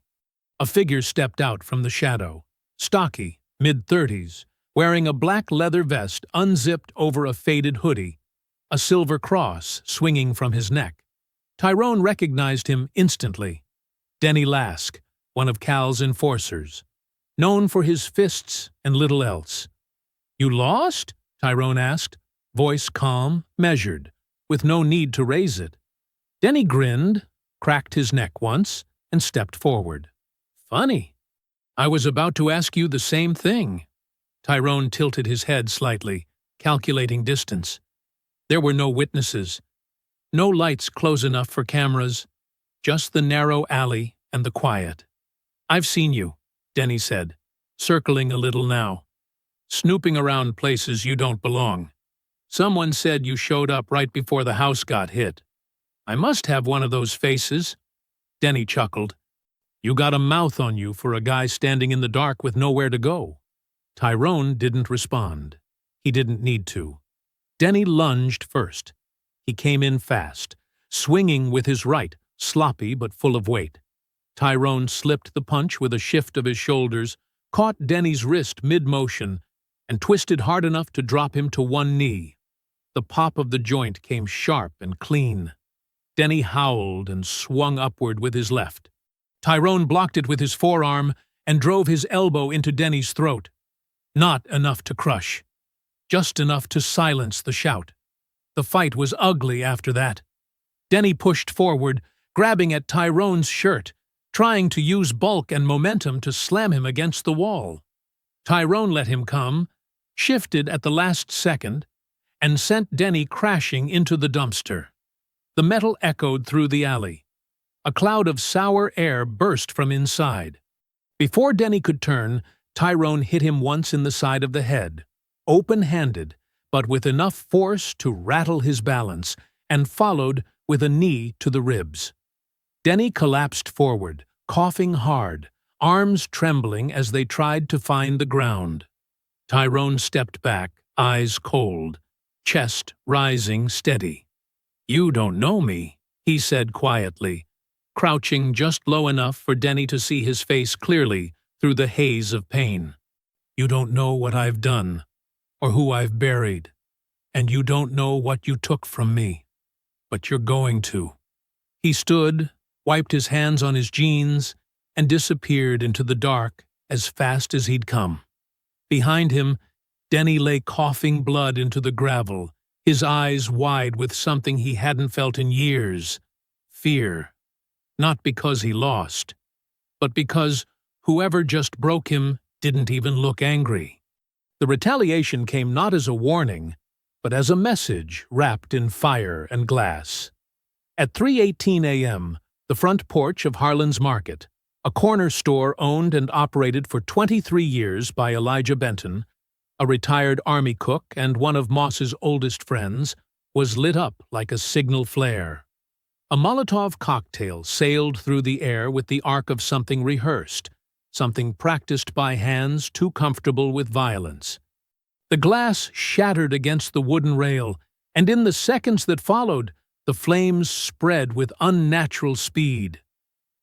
A figure stepped out from the shadow, stocky, mid-30s, wearing a black leather vest unzipped over a faded hoodie, a silver cross swinging from his neck. Tyrone recognized him instantly. Denny Lask, one of Cal's enforcers, known for his fists and little else. "You lost?" Tyrone asked, voice calm, measured, with no need to raise it. Denny grinned, cracked his neck once, and stepped forward. "Funny. I was about to ask you the same thing." Tyrone tilted his head slightly, calculating distance. There were no witnesses, no lights close enough for cameras, just the narrow alley and the quiet. "I've seen you," Denny said, circling a little now. "Snooping around places you don't belong. Someone said you showed up right before the house got hit. I must have one of those faces." Denny chuckled. "You got a mouth on you for a guy standing in the dark with nowhere to go." Tyrone didn't respond. He didn't need to. Denny lunged first. He came in fast, swinging with his right, sloppy but full of weight. Tyrone slipped the punch with a shift of his shoulders, caught Denny's wrist mid-motion, and twisted hard enough to drop him to one knee. The pop of the joint came sharp and clean. Denny howled and swung upward with his left. Tyrone blocked it with his forearm and drove his elbow into Denny's throat. Not enough to crush. Just enough to silence the shout. The fight was ugly after that. Denny pushed forward, grabbing at Tyrone's shirt, trying to use bulk and momentum to slam him against the wall. Tyrone let him come, shifted at the last second, and sent Denny crashing into the dumpster. The metal echoed through the alley. A cloud of sour air burst from inside. Before Denny could turn, Tyrone hit him once in the side of the head, open-handed, but with enough force to rattle his balance, and followed with a knee to the ribs. Denny collapsed forward, coughing hard, arms trembling as they tried to find the ground. Tyrone stepped back, eyes cold, chest rising steady. "You don't know me," he said quietly, crouching just low enough for Denny to see his face clearly through the haze of pain. "You don't know what I've done, or who I've buried, and you don't know what you took from me. But you're going to." He stood, wiped his hands on his jeans, and disappeared into the dark as fast as he'd come. Behind him, Denny lay coughing blood into the gravel, his eyes wide with something he hadn't felt in years: fear. Not because he lost, but because whoever just broke him didn't even look angry. The retaliation came not as a warning, but as a message wrapped in fire and glass. At 3:18 a.m., the front porch of Harlan's Market, a corner store owned and operated for 23 years by Elijah Benton, a retired Army cook and one of Moss's oldest friends, was lit up like a signal flare. A Molotov cocktail sailed through the air with the arc of something rehearsed, something practiced by hands too comfortable with violence. The glass shattered against the wooden rail, and in the seconds that followed, the flames spread with unnatural speed.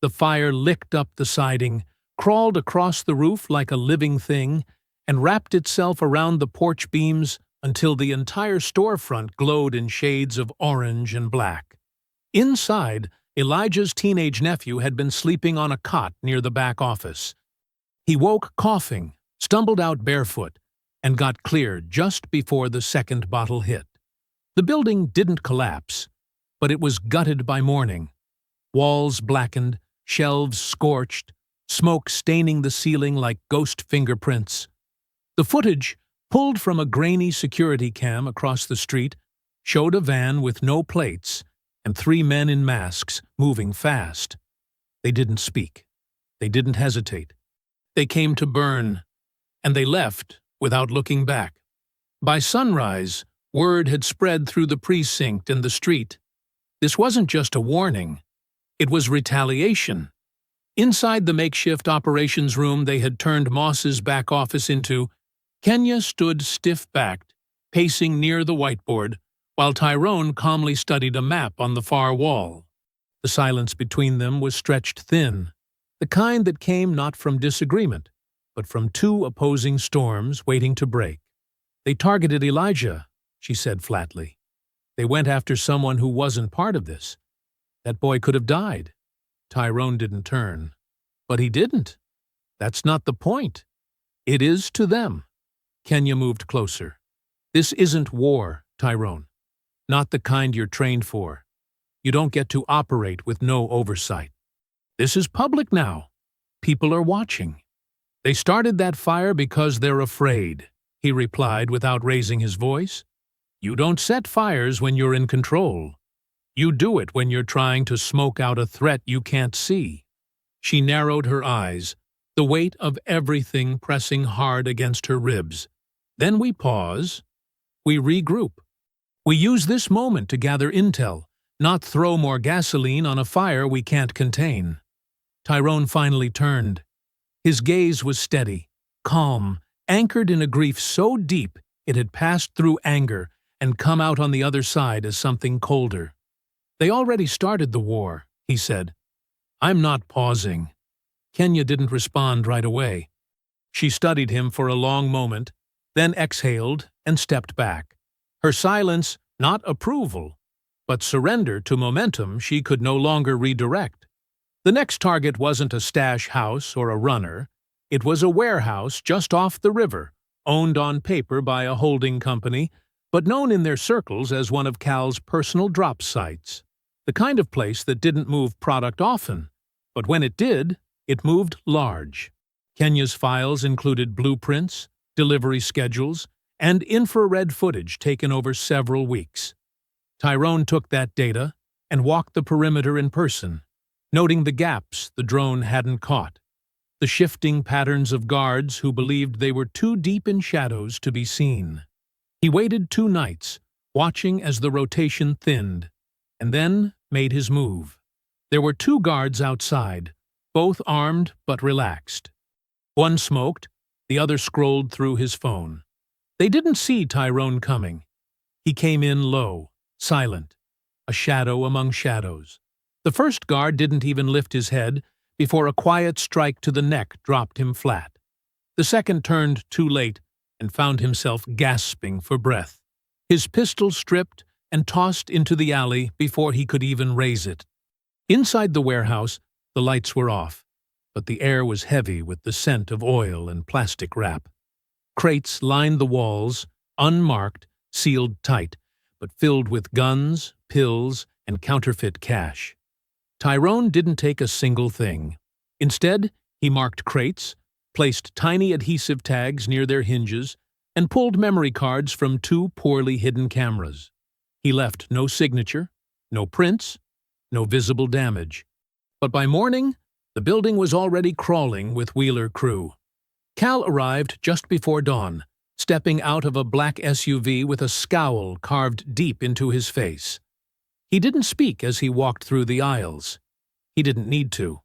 The fire licked up the siding, crawled across the roof like a living thing, and wrapped itself around the porch beams until the entire storefront glowed in shades of orange and black. Inside, Elijah's teenage nephew had been sleeping on a cot near the back office. He woke coughing, stumbled out barefoot, and got clear just before the second bottle hit. The building didn't collapse, but it was gutted by morning. Walls blackened, shelves scorched, smoke staining the ceiling like ghost fingerprints. The footage, pulled from a grainy security cam across the street, showed a van with no plates and 3 men in masks moving fast. They didn't speak. They didn't hesitate. They came to burn, and they left without looking back. By sunrise, Word had spread through the precinct and the street. This wasn't just a warning. It was retaliation. Inside the makeshift operations room they had turned Moss's back office into, Kenya stood stiff-backed, pacing near the whiteboard, while Tyrone calmly studied a map on the far wall. The silence between them was stretched thin, the kind that came not from disagreement, but from two opposing storms waiting to break. "They targeted Elijah," she said flatly. "They went after someone who wasn't part of this. That boy could have died." Tyrone didn't turn. "But he didn't. That's not the point. It is to them." Kenya moved closer. "This isn't war, Tyrone. Not the kind you're trained for. You don't get to operate with no oversight. This is public now. People are watching. They started that fire because they're afraid," he replied without raising his voice. "You don't set fires when you're in control. You do it when you're trying to smoke out a threat you can't see." She narrowed her eyes, the weight of everything pressing hard against her ribs. "Then we pause. We regroup. We use this moment to gather intel, not throw more gasoline on a fire we can't contain." Tyrone finally turned. His gaze was steady, calm, anchored in a grief so deep it had passed through anger and come out on the other side as something colder. "They already started the war," he said. "I'm not pausing." Kenya didn't respond right away. She studied him for a long moment, then exhaled and stepped back. Her silence, not approval, but surrender to momentum she could no longer redirect. The next target wasn't a stash house or a runner. It was a warehouse just off the river, owned on paper by a holding company, but known in their circles as one of Cal's personal drop sites. The kind of place that didn't move product often, but when it did, it moved large. Kenya's files included blueprints, delivery schedules, and infrared footage taken over several weeks. Tyrone took that data and walked the perimeter in person, noting the gaps the drone hadn't caught, the shifting patterns of guards who believed they were too deep in shadows to be seen. He waited 2 nights, watching as the rotation thinned, and then made his move. There were 2 guards outside, both armed but relaxed. One smoked, the other scrolled through his phone. They didn't see Tyrone coming. He came in low, silent, a shadow among shadows. The first guard didn't even lift his head before a quiet strike to the neck dropped him flat. The second turned too late and found himself gasping for breath, his pistol stripped and tossed into the alley before he could even raise it. Inside the warehouse, the lights were off, but the air was heavy with the scent of oil and plastic wrap. Crates lined the walls, unmarked, sealed tight, but filled with guns, pills, and counterfeit cash. Tyrone didn't take a single thing. Instead, he marked crates, placed tiny adhesive tags near their hinges, and pulled memory cards from 2 poorly hidden cameras. He left no signature, no prints, no visible damage. But by morning, the building was already crawling with Wheeler crew. Cal arrived just before dawn, stepping out of a black SUV with a scowl carved deep into his face. He didn't speak as he walked through the aisles. He didn't need to.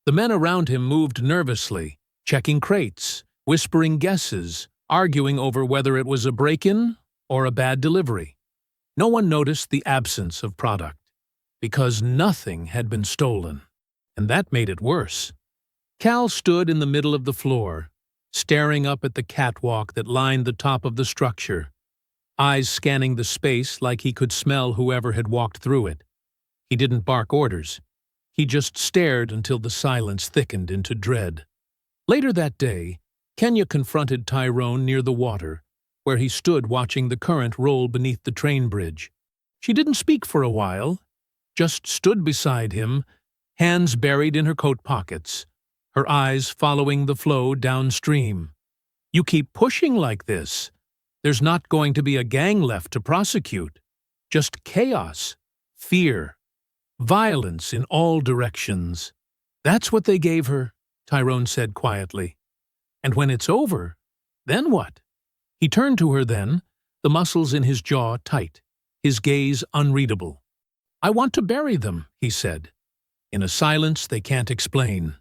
The men around him moved nervously, checking crates, whispering guesses, arguing over whether it was a break-in or a bad delivery. No one noticed the absence of product, because nothing had been stolen, and that made it worse. Cal stood in the middle of the floor, staring up at the catwalk that lined the top of the structure, eyes scanning the space like he could smell whoever had walked through it. He didn't bark orders. He just stared until the silence thickened into dread. Later that day, Kenya confronted Tyrone near the water, where he stood watching the current roll beneath the train bridge. She didn't speak for a while, just stood beside him, hands buried in her coat pockets, her eyes following the flow downstream. "You keep pushing like this. There's not going to be a gang left to prosecute. Just chaos, fear, violence in all directions." "That's what they gave her," Tyrone said quietly. "And when it's over, then what?" He turned to her then, the muscles in his jaw tight, his gaze unreadable. "I want to bury them," he said, in a silence they can't explain.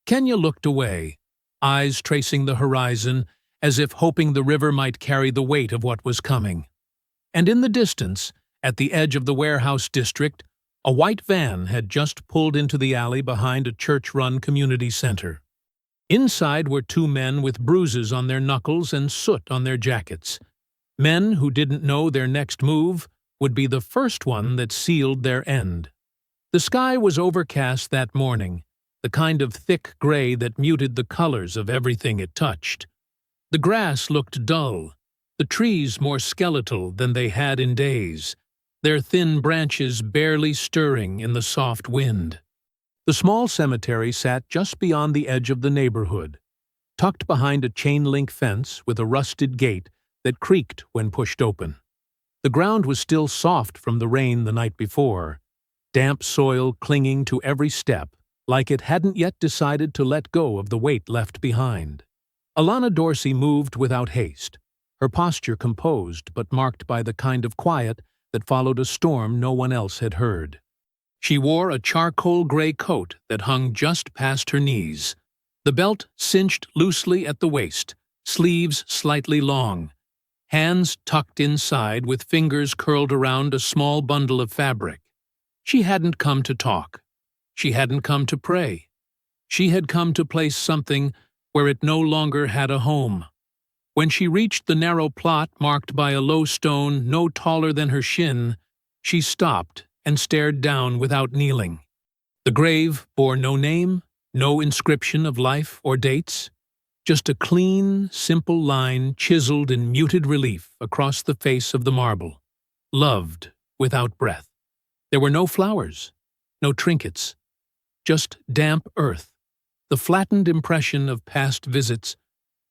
Kenya looked away, eyes tracing the horizon, as if hoping the river might carry the weight of what was coming. And in the distance, at the edge of the warehouse district, a white van had just pulled into the alley behind a church-run community center. Inside were two men with bruises on their knuckles and soot on their jackets. Men who didn't know their next move would be the first one that sealed their end. The sky was overcast that morning, the kind of thick gray that muted the colors of everything it touched. The grass looked dull, the trees more skeletal than they had in days, their thin branches barely stirring in the soft wind. The small cemetery sat just beyond the edge of the neighborhood, tucked behind a chain-link fence with a rusted gate that creaked when pushed open. The ground was still soft from the rain the night before, damp soil clinging to every step, like it hadn't yet decided to let go of the weight left behind. Alana Dorsey moved without haste, her posture composed but marked by the kind of quiet that followed a storm no one else had heard. She wore a charcoal-gray coat that hung just past her knees, the belt cinched loosely at the waist, sleeves slightly long, hands tucked inside with fingers curled around a small bundle of fabric. She hadn't come to talk. She hadn't come to pray. She had come to place something where it no longer had a home. When she reached the narrow plot marked by a low stone no taller than her shin, she stopped and stared down without kneeling. The grave bore no name, no inscription of life or dates, just a clean, simple line chiseled in muted relief across the face of the marble. Loved without breath. There were no flowers, no trinkets, just damp earth, the flattened impression of past visits,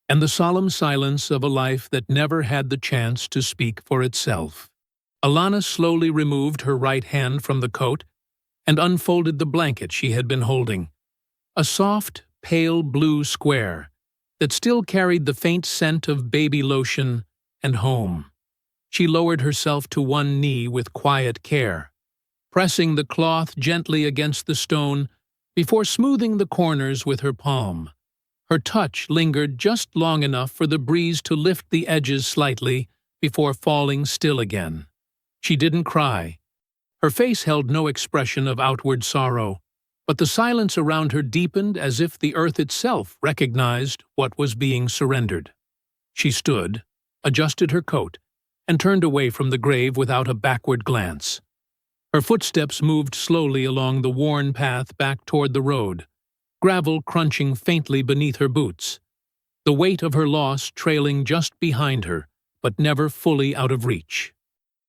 and the solemn silence of a life that never had the chance to speak for itself. Alana slowly removed her right hand from the coat and unfolded the blanket she had been holding, a soft, pale blue square that still carried the faint scent of baby lotion and home. She lowered herself to one knee with quiet care, pressing the cloth gently against the stone before smoothing the corners with her palm. Her touch lingered just long enough for the breeze to lift the edges slightly before falling still again. She didn't cry. Her face held no expression of outward sorrow, but the silence around her deepened as if the earth itself recognized what was being surrendered. She stood, adjusted her coat, and turned away from the grave without a backward glance. Her footsteps moved slowly along the worn path back toward the road, gravel crunching faintly beneath her boots, the weight of her loss trailing just behind her, but never fully out of reach.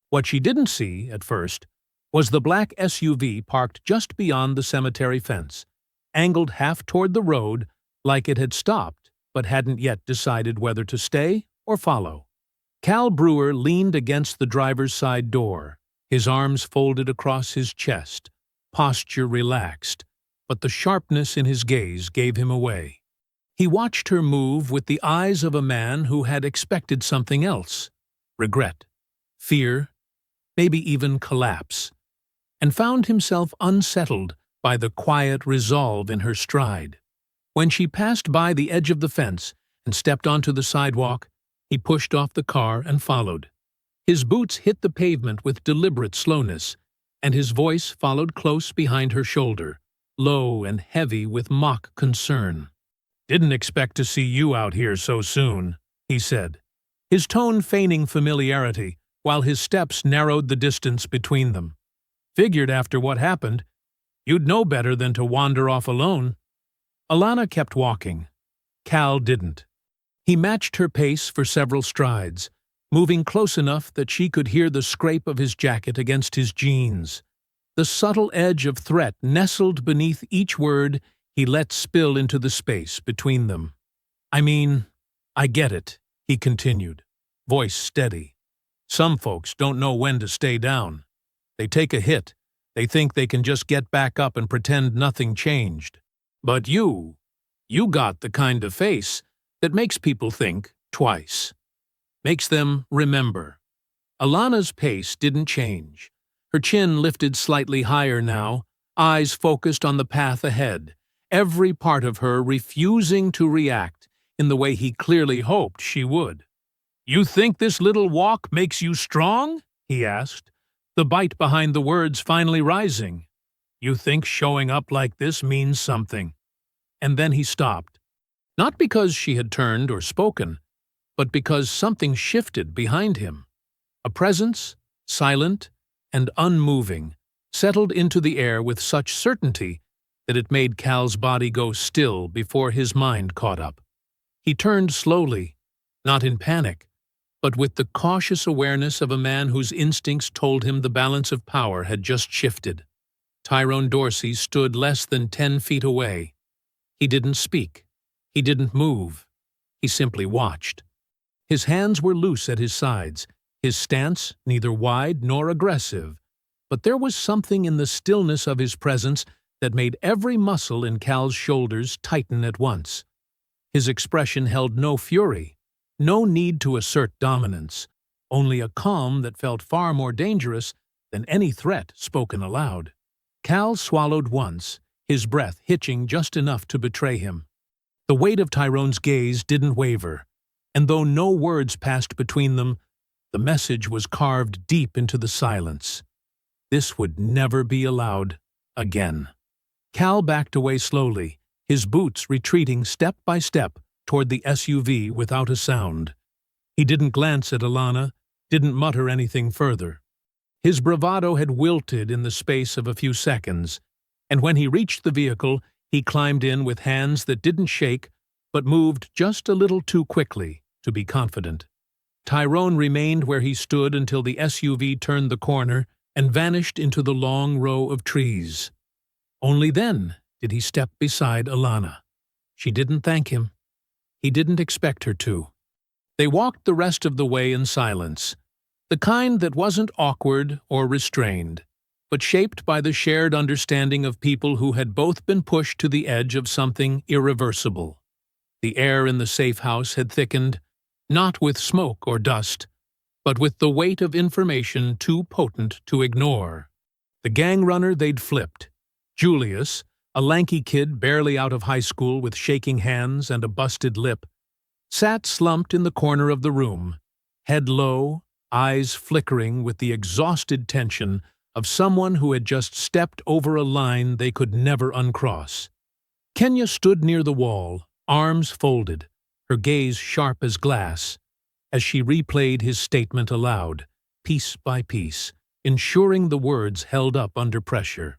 What she didn't see, at first, was the black SUV parked just beyond the cemetery fence, angled half toward the road like it had stopped but hadn't yet decided whether to stay or follow. Cal Brewer leaned against the driver's side door, his arms folded across his chest, posture relaxed, but the sharpness in his gaze gave him away. He watched her move with the eyes of a man who had expected something else, regret, fear, maybe even collapse, and found himself unsettled by the quiet resolve in her stride. When she passed by the edge of the fence and stepped onto the sidewalk, he pushed off the car and followed. His boots hit the pavement with deliberate slowness, and his voice followed close behind her shoulder, low and heavy with mock concern. "Didn't expect to see you out here so soon," he said, his tone feigning familiarity, while his steps narrowed the distance between them. "Figured after what happened, you'd know better than to wander off alone." Alana kept walking. Cal didn't. He matched her pace for several strides, moving close enough that she could hear the scrape of his jacket against his jeans, the subtle edge of threat nestled beneath each word he let spill into the space between them. "I mean, I get it," he continued, voice steady. "Some folks don't know when to stay down. They take a hit, they think they can just get back up and pretend nothing changed. But you got the kind of face that makes people think twice." makes them remember. Alana's pace didn't change. Her chin lifted slightly higher now, eyes focused on the path ahead, every part of her refusing to react in the way he clearly hoped she would. "You think this little walk makes you strong?" he asked, the bite behind the words finally rising. "You think showing up like this means something?" And then he stopped. Not because she had turned or spoken, but because something shifted behind him. A presence, silent and unmoving, settled into the air with such certainty that it made Cal's body go still before his mind caught up. He turned slowly, not in panic, but with the cautious awareness of a man whose instincts told him the balance of power had just shifted. Tyrone Dorsey stood less than 10 feet away. He didn't speak. He didn't move. He simply watched. His hands were loose at his sides, his stance neither wide nor aggressive, but there was something in the stillness of his presence that made every muscle in Cal's shoulders tighten at once. His expression held no fury, no need to assert dominance, only a calm that felt far more dangerous than any threat spoken aloud. Cal swallowed once, his breath hitching just enough to betray him. The weight of Tyrone's gaze didn't waver, and though no words passed between them, the message was carved deep into the silence. This would never be allowed again. Cal backed away slowly, his boots retreating step by step toward the SUV without a sound. He didn't glance at Alana, didn't mutter anything further. His bravado had wilted in the space of a few seconds, and when he reached the vehicle, he climbed in with hands that didn't shake but moved just a little too quickly to be confident. Tyrone remained where he stood until the SUV turned the corner and vanished into the long row of trees. Only then did he step beside Alana. She didn't thank him. He didn't expect her to. They walked the rest of the way in silence, the kind that wasn't awkward or restrained, but shaped by the shared understanding of people who had both been pushed to the edge of something irreversible. The air in the safe house had thickened, not with smoke or dust, but with the weight of information too potent to ignore. The gang runner they'd flipped, Julius, a lanky kid barely out of high school with shaking hands and a busted lip, sat slumped in the corner of the room, head low, eyes flickering with the exhausted tension of someone who had just stepped over a line they could never uncross. Kenya stood near the wall, arms folded, her gaze sharp as glass, as she replayed his statement aloud, piece by piece, ensuring the words held up under pressure.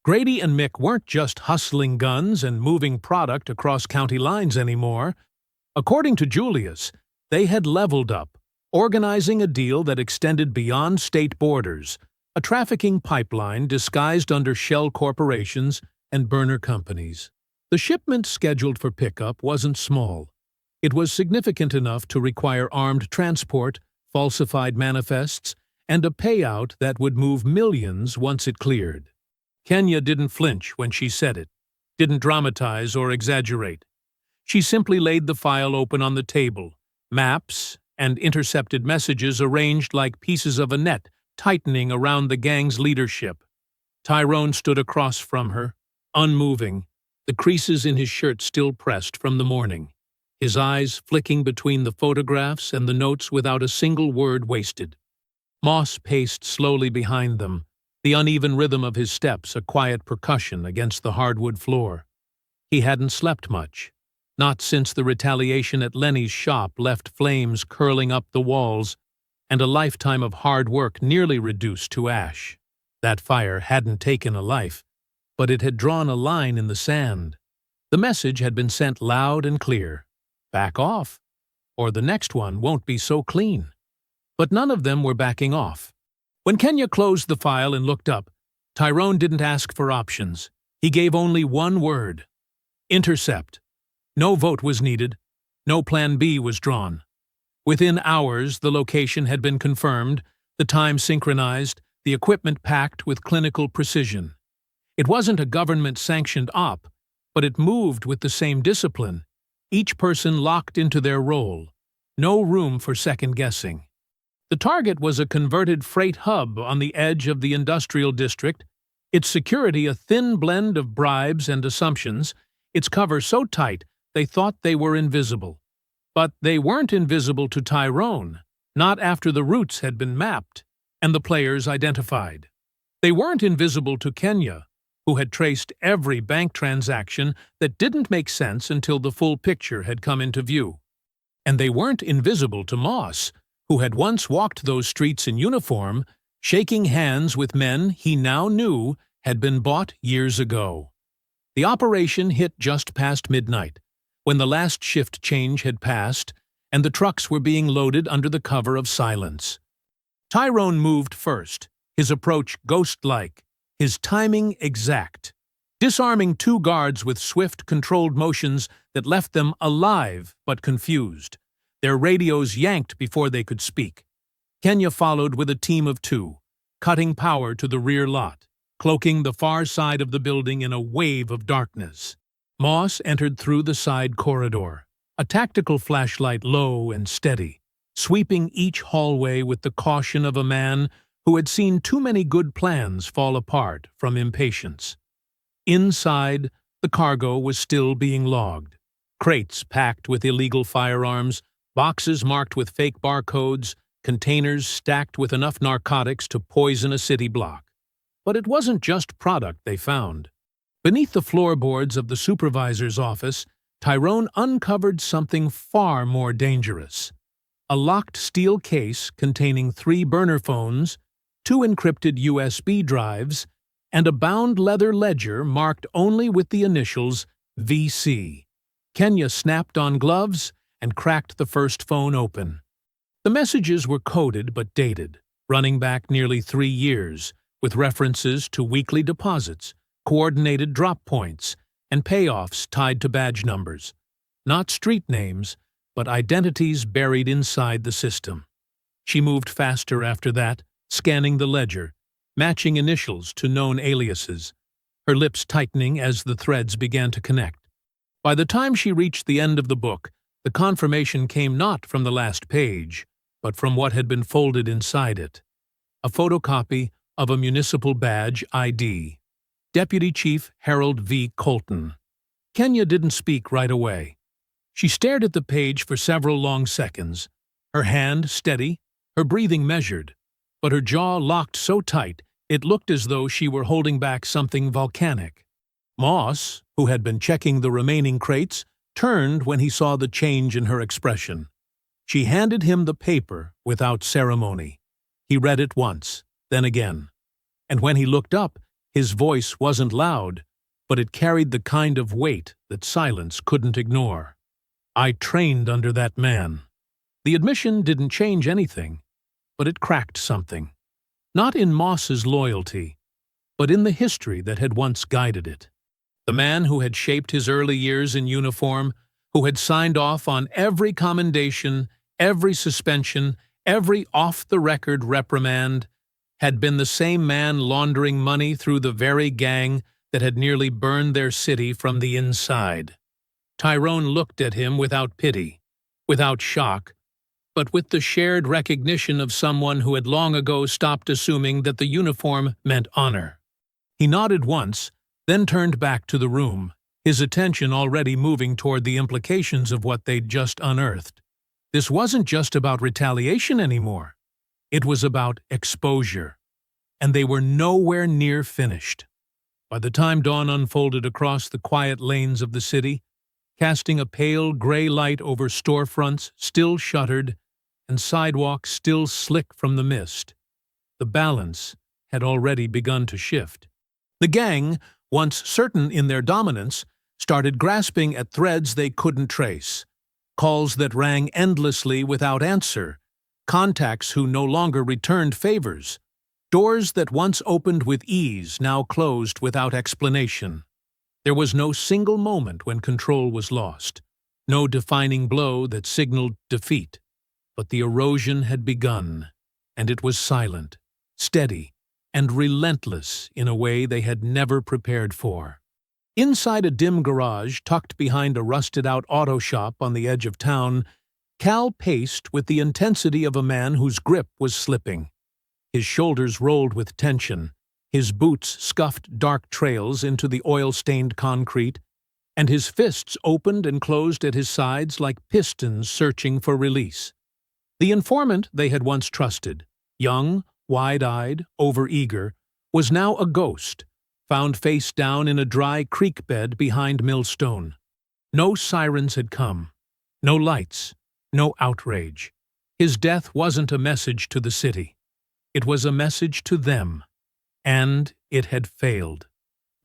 Grady and Mick weren't just hustling guns and moving product across county lines anymore. According to Julius, they had leveled up, organizing a deal that extended beyond state borders, a trafficking pipeline disguised under shell corporations and burner companies. The shipment scheduled for pickup wasn't small. It was significant enough to require armed transport, falsified manifests, and a payout that would move millions once it cleared. Kenya didn't flinch when she said it, didn't dramatize or exaggerate. She simply laid the file open on the table, maps and intercepted messages arranged like pieces of a net tightening around the gang's leadership. Tyrone stood across from her, unmoving, the creases in his shirt still pressed from the morning, his eyes flicking between the photographs and the notes without a single word wasted. Moss paced slowly behind them, the uneven rhythm of his steps a quiet percussion against the hardwood floor. He hadn't slept much, not since the retaliation at Lenny's shop left flames curling up the walls and a lifetime of hard work nearly reduced to ash. That fire hadn't taken a life, but it had drawn a line in the sand. The message had been sent loud and clear. Back off, or the next one won't be so clean. But none of them were backing off. When Kenya closed the file and looked up, Tyrone didn't ask for options. He gave only one word: intercept. No vote was needed. No plan B was drawn. Within hours, the location had been confirmed, the time synchronized, the equipment packed with clinical precision. It wasn't a government-sanctioned op, but it moved with the same discipline, each person locked into their role. no room for second-guessing. The target was a converted freight hub on the edge of the industrial district, its security a thin blend of bribes and assumptions, its cover so tight they thought they were invisible. But they weren't invisible to Tyrone, not after the routes had been mapped and the players identified. They weren't invisible to Kenya, who had traced every bank transaction that didn't make sense until the full picture had come into view. And they weren't invisible to Moss, who had once walked those streets in uniform, shaking hands with men he now knew had been bought years ago. The operation hit just past midnight, when the last shift change had passed and the trucks were being loaded under the cover of silence. Tyrone moved first, his approach ghost-like, his timing exact, disarming two guards with swift, controlled motions that left them alive but confused, their radios yanked before they could speak. Kenya followed with a team of two, cutting power to the rear lot, cloaking the far side of the building in a wave of darkness. Moss entered through the side corridor, a tactical flashlight low and steady, sweeping each hallway with the caution of a man who had seen too many good plans fall apart from impatience. Inside, the cargo was still being logged. Crates packed with illegal firearms, boxes marked with fake barcodes, containers stacked with enough narcotics to poison a city block. But it wasn't just product they found. Beneath the floorboards of the supervisor's office, Tyrone uncovered something far more dangerous. A locked steel case containing 3 burner phones, 2 encrypted USB drives, and a bound leather ledger marked only with the initials VC. Kenya snapped on gloves and cracked the first phone open. The messages were coded but dated, running back nearly 3 years, with references to weekly deposits, coordinated drop points, and payoffs tied to badge numbers. Not street names, but identities buried inside the system. She moved faster after that, scanning the ledger, matching initials to known aliases, her lips tightening as the threads began to connect. By the time she reached the end of the book, the confirmation came not from the last page, but from what had been folded inside it. A photocopy of a municipal badge ID. Deputy Chief Harold V. Colton. Kenya didn't speak right away. She stared at the page for several long seconds, her hand steady, her breathing measured, but her jaw locked so tight it looked as though she were holding back something volcanic. Moss, who had been checking the remaining crates, turned when he saw the change in her expression. She handed him the paper without ceremony. He read it once, then again. And when he looked up, his voice wasn't loud, but it carried the kind of weight that silence couldn't ignore. "I trained under that man." The admission didn't change anything, but it cracked something. Not in Moss's loyalty, but in the history that had once guided it. The man who had shaped his early years in uniform, who had signed off on every commendation, every suspension, every off-the-record reprimand, had been the same man laundering money through the very gang that had nearly burned their city from the inside. Tyrone looked at him without pity, without shock, but with the shared recognition of someone who had long ago stopped assuming that the uniform meant honor. He nodded once, then turned back to the room, his attention already moving toward the implications of what they'd just unearthed. This wasn't just about retaliation anymore. It was about exposure, and they were nowhere near finished. By the time dawn unfolded across the quiet lanes of the city, casting a pale gray light over storefronts still shuttered and sidewalks still slick from the mist, the balance had already begun to shift. The gang, once certain in their dominance, started grasping at threads they couldn't trace, calls that rang endlessly without answer, contacts who no longer returned favors, doors that once opened with ease now closed without explanation. There was no single moment when control was lost, no defining blow that signaled defeat, but the erosion had begun, and it was silent, steady, and relentless in a way they had never prepared for. Inside a dim garage tucked behind a rusted-out auto shop on the edge of town, Cal paced with the intensity of a man whose grip was slipping. His shoulders rolled with tension, his boots scuffed dark trails into the oil-stained concrete, and his fists opened and closed at his sides like pistons searching for release. The informant they had once trusted, young, wide-eyed, overeager, was now a ghost, found face down in a dry creek bed behind Millstone. No sirens had come, no lights, no outrage. His death wasn't a message to the city. It was a message to them. And it had failed.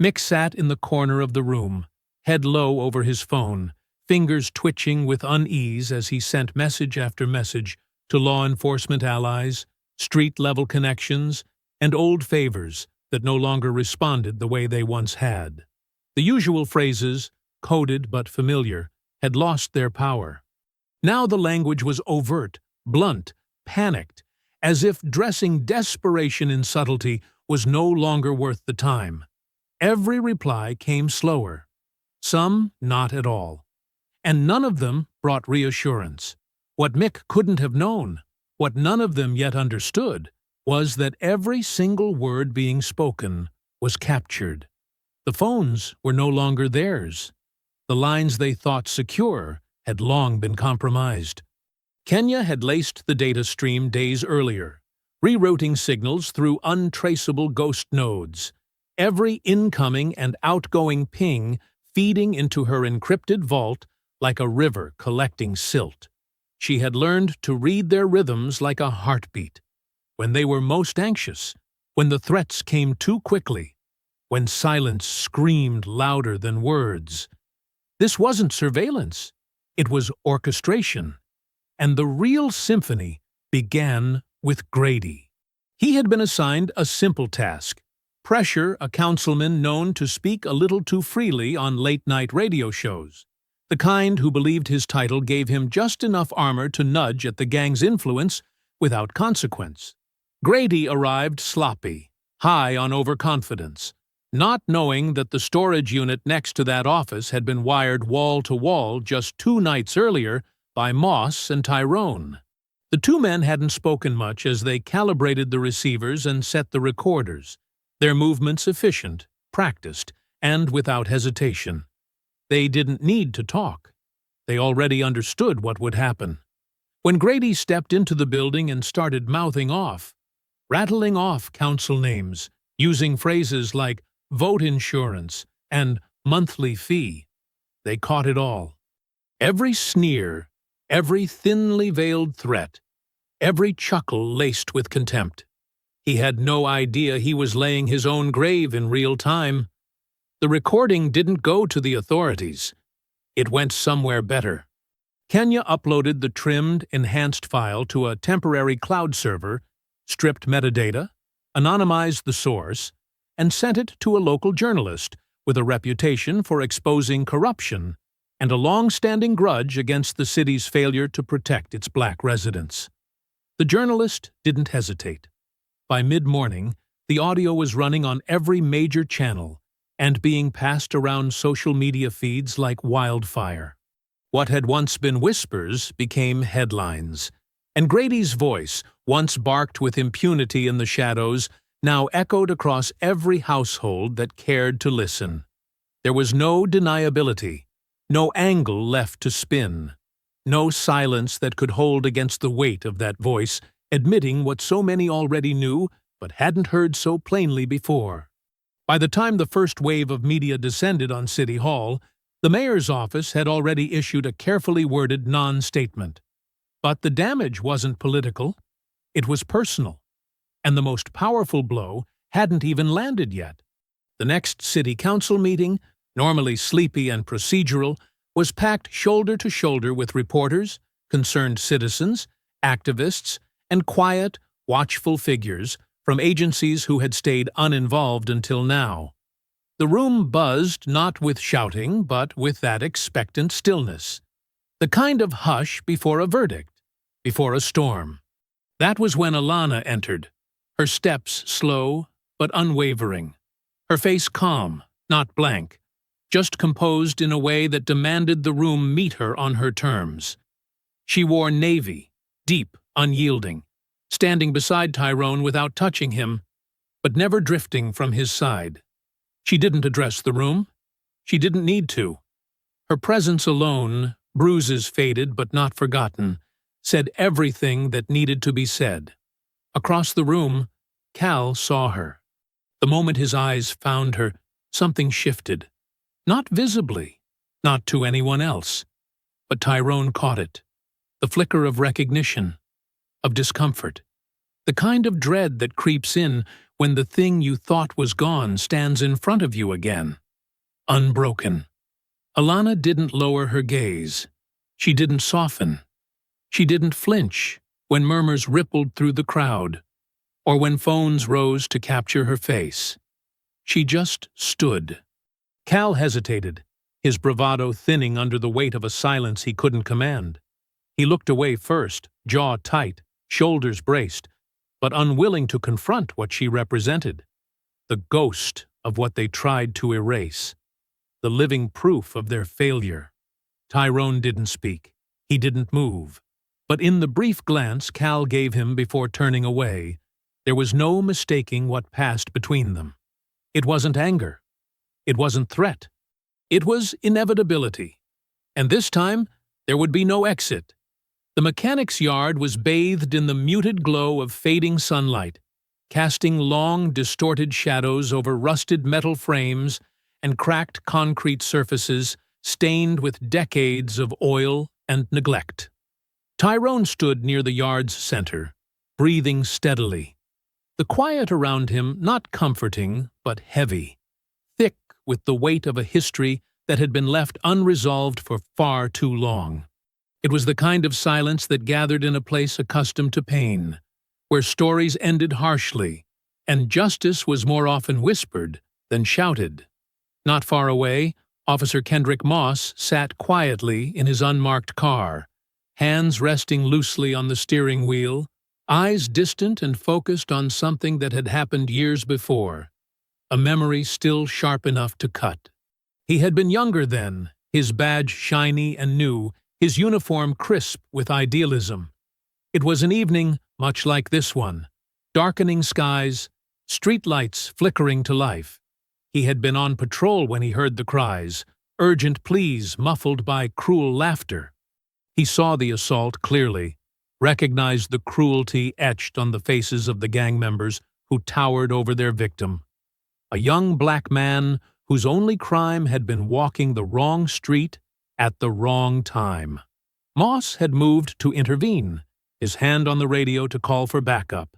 Mick sat in the corner of the room, head low over his phone, fingers twitching with unease as he sent message after message to law enforcement allies, street-level connections, and old favors that no longer responded the way they once had. The usual phrases, coded but familiar, had lost their power. Now the language was overt, blunt, panicked, as if dressing desperation in subtlety was no longer worth the time. Every reply came slower, some not at all, and none of them brought reassurance. What Mick couldn't have known, what none of them yet understood, was that every single word being spoken was captured. The phones were no longer theirs. The lines they thought secure had long been compromised. Kenya had laced the data stream days earlier, rerouting signals through untraceable ghost nodes, every incoming and outgoing ping feeding into her encrypted vault like a river collecting silt. She had learned to read their rhythms like a heartbeat. When they were most anxious, when the threats came too quickly, when silence screamed louder than words. This wasn't surveillance, it was orchestration. And the real symphony began with Grady. He had been assigned a simple task: pressure a councilman known to speak a little too freely on late-night radio shows, the kind who believed his title gave him just enough armor to nudge at the gang's influence without consequence. Grady arrived sloppy, high on overconfidence, not knowing that the storage unit next to that office had been wired wall-to-wall just 2 nights earlier by Moss and Tyrone. The two men hadn't spoken much as they calibrated the receivers and set the recorders, their movements efficient, practiced, and without hesitation. They didn't need to talk. They already understood what would happen. When Grady stepped into the building and started mouthing off, rattling off council names, using phrases like vote insurance and monthly fee, they caught it all. Every sneer, every thinly veiled threat, every chuckle laced with contempt. He had no idea he was laying his own grave in real time. The recording didn't go to the authorities. It went somewhere better. Kenya uploaded the trimmed, enhanced file to a temporary cloud server, stripped metadata, anonymized the source, and sent it to a local journalist with a reputation for exposing corruption and a long-standing grudge against the city's failure to protect its black residents. The journalist didn't hesitate. By mid-morning, the audio was running on every major channel and being passed around social media feeds like wildfire. What had once been whispers became headlines, and Grady's voice, once barked with impunity in the shadows, now echoed across every household that cared to listen. There was no deniability, no angle left to spin, no silence that could hold against the weight of that voice, admitting what so many already knew but hadn't heard so plainly before. By the time the first wave of media descended on City Hall, the mayor's office had already issued a carefully worded non-statement. But the damage wasn't political, it was personal, and the most powerful blow hadn't even landed yet. The next city council meeting, normally sleepy and procedural, was packed shoulder to shoulder with reporters, concerned citizens, activists, and quiet, watchful figures from agencies who had stayed uninvolved until now. The room buzzed not with shouting, but with that expectant stillness. The kind of hush before a verdict, before a storm. That was when Alana entered, her steps slow but unwavering, her face calm, not blank, just composed in a way that demanded the room meet her on her terms. She wore navy, deep, unyielding, standing beside Tyrone without touching him, but never drifting from his side. She didn't address the room. She didn't need to. Her presence alone, bruises faded but not forgotten, said everything that needed to be said. Across the room, Cal saw her. The moment his eyes found her, something shifted. Not visibly, not to anyone else, but Tyrone caught it. The flicker of recognition, of discomfort. The kind of dread that creeps in when the thing you thought was gone stands in front of you again. Unbroken. Alana didn't lower her gaze. She didn't soften. She didn't flinch when murmurs rippled through the crowd, or when phones rose to capture her face. She just stood. Cal hesitated, his bravado thinning under the weight of a silence he couldn't command. He looked away first, jaw tight, shoulders braced, but unwilling to confront what she represented. The ghost of what they tried to erase. The living proof of their failure. Tyrone didn't speak. He didn't move. But in the brief glance Cal gave him before turning away, there was no mistaking what passed between them. It wasn't anger. It wasn't threat. It was inevitability. And this time, there would be no exit. The mechanic's yard was bathed in the muted glow of fading sunlight, casting long, distorted shadows over rusted metal frames and cracked concrete surfaces stained with decades of oil and neglect. Tyrone stood near the yard's center, breathing steadily. The quiet around him not comforting, but heavy, thick with the weight of a history that had been left unresolved for far too long. It was the kind of silence that gathered in a place accustomed to pain, where stories ended harshly, and justice was more often whispered than shouted. Not far away, Officer Kendrick Moss sat quietly in his unmarked car, hands resting loosely on the steering wheel, eyes distant and focused on something that had happened years before, a memory still sharp enough to cut. He had been younger then, his badge shiny and new, his uniform crisp with idealism. It was an evening much like this one, darkening skies, streetlights flickering to life. He had been on patrol when he heard the cries, urgent pleas muffled by cruel laughter. He saw the assault clearly, recognized the cruelty etched on the faces of the gang members who towered over their victim. A young black man whose only crime had been walking the wrong street at the wrong time. Moss had moved to intervene, his hand on the radio to call for backup,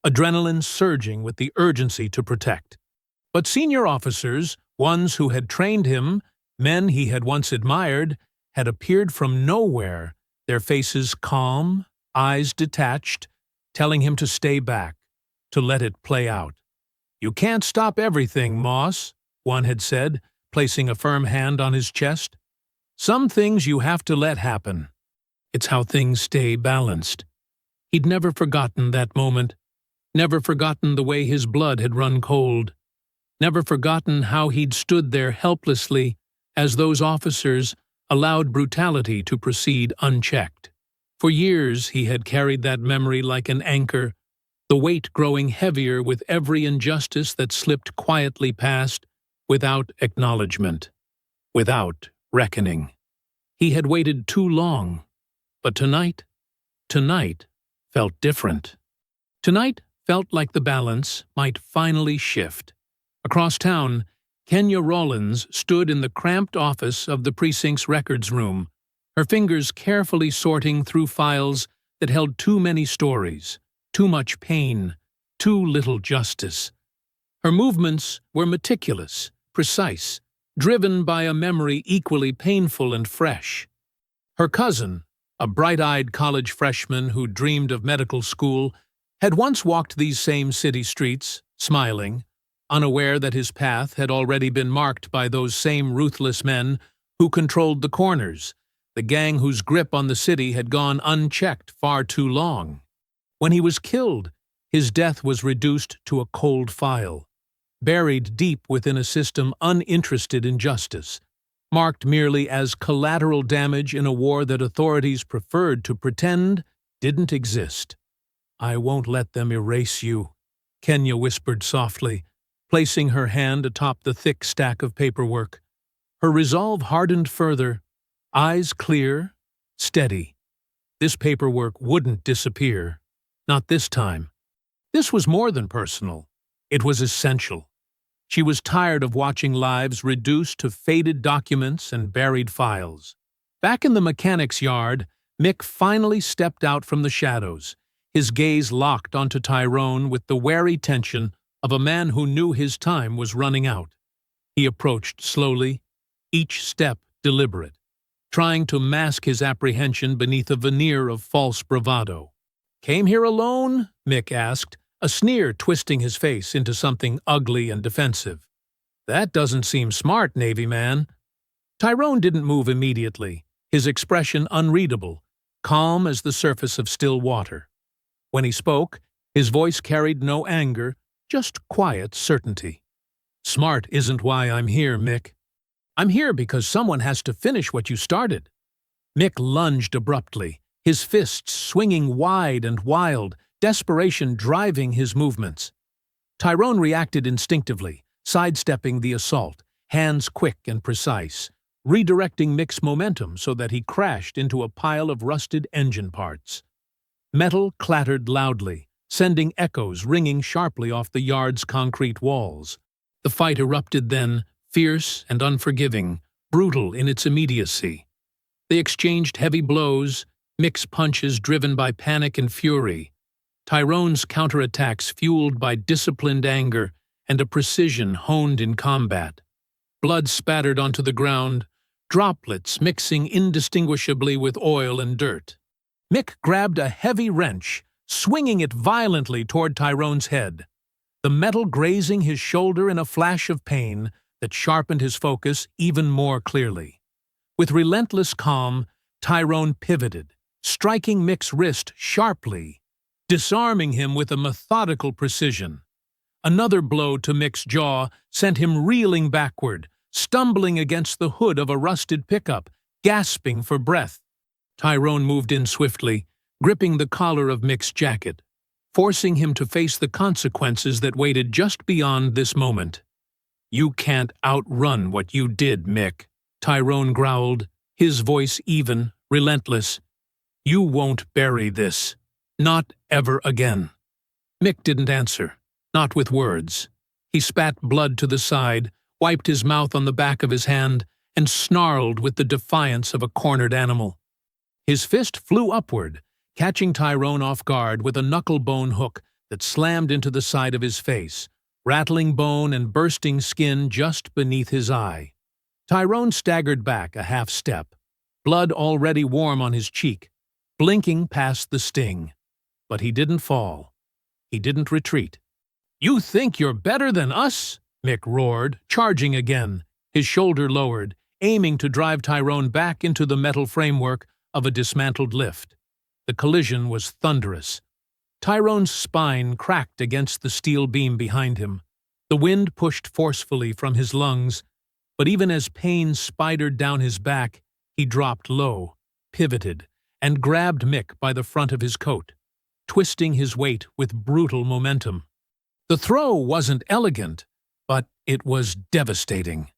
adrenaline surging with the urgency to protect. But senior officers, ones who had trained him, men he had once admired, had appeared from nowhere, their faces calm, eyes detached, telling him to stay back, to let it play out. "You can't stop everything, Moss," one had said, placing a firm hand on his chest. "Some things you have to let happen. It's how things stay balanced." He'd never forgotten that moment, never forgotten the way his blood had run cold, never forgotten how he'd stood there helplessly as those officers allowed brutality to proceed unchecked. For years he had carried that memory like an anchor, the weight growing heavier with every injustice that slipped quietly past without acknowledgement, without reckoning. He had waited too long, but tonight felt different. Tonight felt like the balance might finally shift. Across town, Kenya Rollins stood in the cramped office of the precinct's records room, her fingers carefully sorting through files that held too many stories, too much pain, too little justice. Her movements were meticulous, precise, driven by a memory equally painful and fresh. Her cousin, a bright-eyed college freshman who dreamed of medical school, had once walked these same city streets, smiling, unaware that his path had already been marked by those same ruthless men who controlled the corners, the gang whose grip on the city had gone unchecked far too long. When he was killed, his death was reduced to a cold file, buried deep within a system uninterested in justice, marked merely as collateral damage in a war that authorities preferred to pretend didn't exist. "I won't let them erase you," Kenya whispered softly, placing her hand atop the thick stack of paperwork. Her resolve hardened further, eyes clear, steady. This paperwork wouldn't disappear. Not this time. This was more than personal. It was essential. She was tired of watching lives reduced to faded documents and buried files. Back in the mechanic's yard, Mick finally stepped out from the shadows, his gaze locked onto Tyrone with the wary tension of a man who knew his time was running out. He approached slowly, each step deliberate, trying to mask his apprehension beneath a veneer of false bravado. "Came here alone?" Mick asked, a sneer twisting his face into something ugly and defensive. "That doesn't seem smart, Navy man." Tyrone didn't move immediately, his expression unreadable, calm as the surface of still water. When he spoke, his voice carried no anger, just quiet certainty. "Smart isn't why I'm here, Mick. I'm here because someone has to finish what you started." Mick lunged abruptly, his fists swinging wide and wild, desperation driving his movements. Tyrone reacted instinctively, sidestepping the assault, hands quick and precise, redirecting Mick's momentum so that he crashed into a pile of rusted engine parts. Metal clattered loudly, sending echoes ringing sharply off the yard's concrete walls. The fight erupted then, fierce and unforgiving, brutal in its immediacy. They exchanged heavy blows, Mick's punches driven by panic and fury, Tyrone's counterattacks fueled by disciplined anger and a precision honed in combat. Blood spattered onto the ground, droplets mixing indistinguishably with oil and dirt. Mick grabbed a heavy wrench, swinging it violently toward Tyrone's head, the metal grazing his shoulder in a flash of pain that sharpened his focus even more clearly. With relentless calm, Tyrone pivoted, striking Mick's wrist sharply, disarming him with a methodical precision. Another blow to Mick's jaw sent him reeling backward, stumbling against the hood of a rusted pickup, gasping for breath. Tyrone moved in swiftly, gripping the collar of Mick's jacket, forcing him to face the consequences that waited just beyond this moment. "You can't outrun what you did, Mick," Tyrone growled, his voice even, relentless. "You won't bury this. Not ever again." Mick didn't answer, not with words. He spat blood to the side, wiped his mouth on the back of his hand, and snarled with the defiance of a cornered animal. His fist flew upward, catching Tyrone off guard with a knuckle-bone hook that slammed into the side of his face, rattling bone and bursting skin just beneath his eye. Tyrone staggered back a half step, blood already warm on his cheek, blinking past the sting. But he didn't fall. He didn't retreat. "You think you're better than us?" Mick roared, charging again, his shoulder lowered, aiming to drive Tyrone back into the metal framework of a dismantled lift. The collision was thunderous. Tyrone's spine cracked against the steel beam behind him. The wind pushed forcefully from his lungs, but even as pain spidered down his back, he dropped low, pivoted, and grabbed Mick by the front of his coat, twisting his weight with brutal momentum. The throw wasn't elegant, but it was devastating.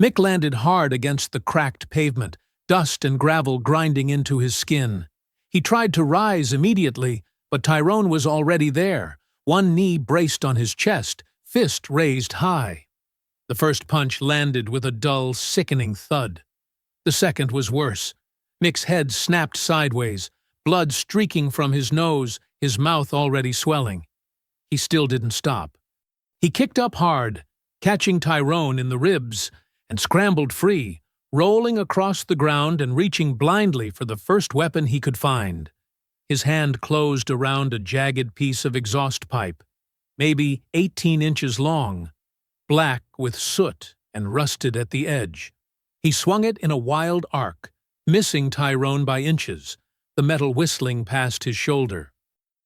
Mick landed hard against the cracked pavement, dust and gravel grinding into his skin. He tried to rise immediately, but Tyrone was already there, one knee braced on his chest, fist raised high. The first punch landed with a dull, sickening thud. The second was worse. Mick's head snapped sideways, blood streaking from his nose, his mouth already swelling. He still didn't stop. He kicked up hard, catching Tyrone in the ribs, and scrambled free, rolling across the ground and reaching blindly for the first weapon he could find. His hand closed around a jagged piece of exhaust pipe, maybe 18 inches long, black with soot and rusted at the edge. He swung it in a wild arc, missing Tyrone by inches, the metal whistling past his shoulder.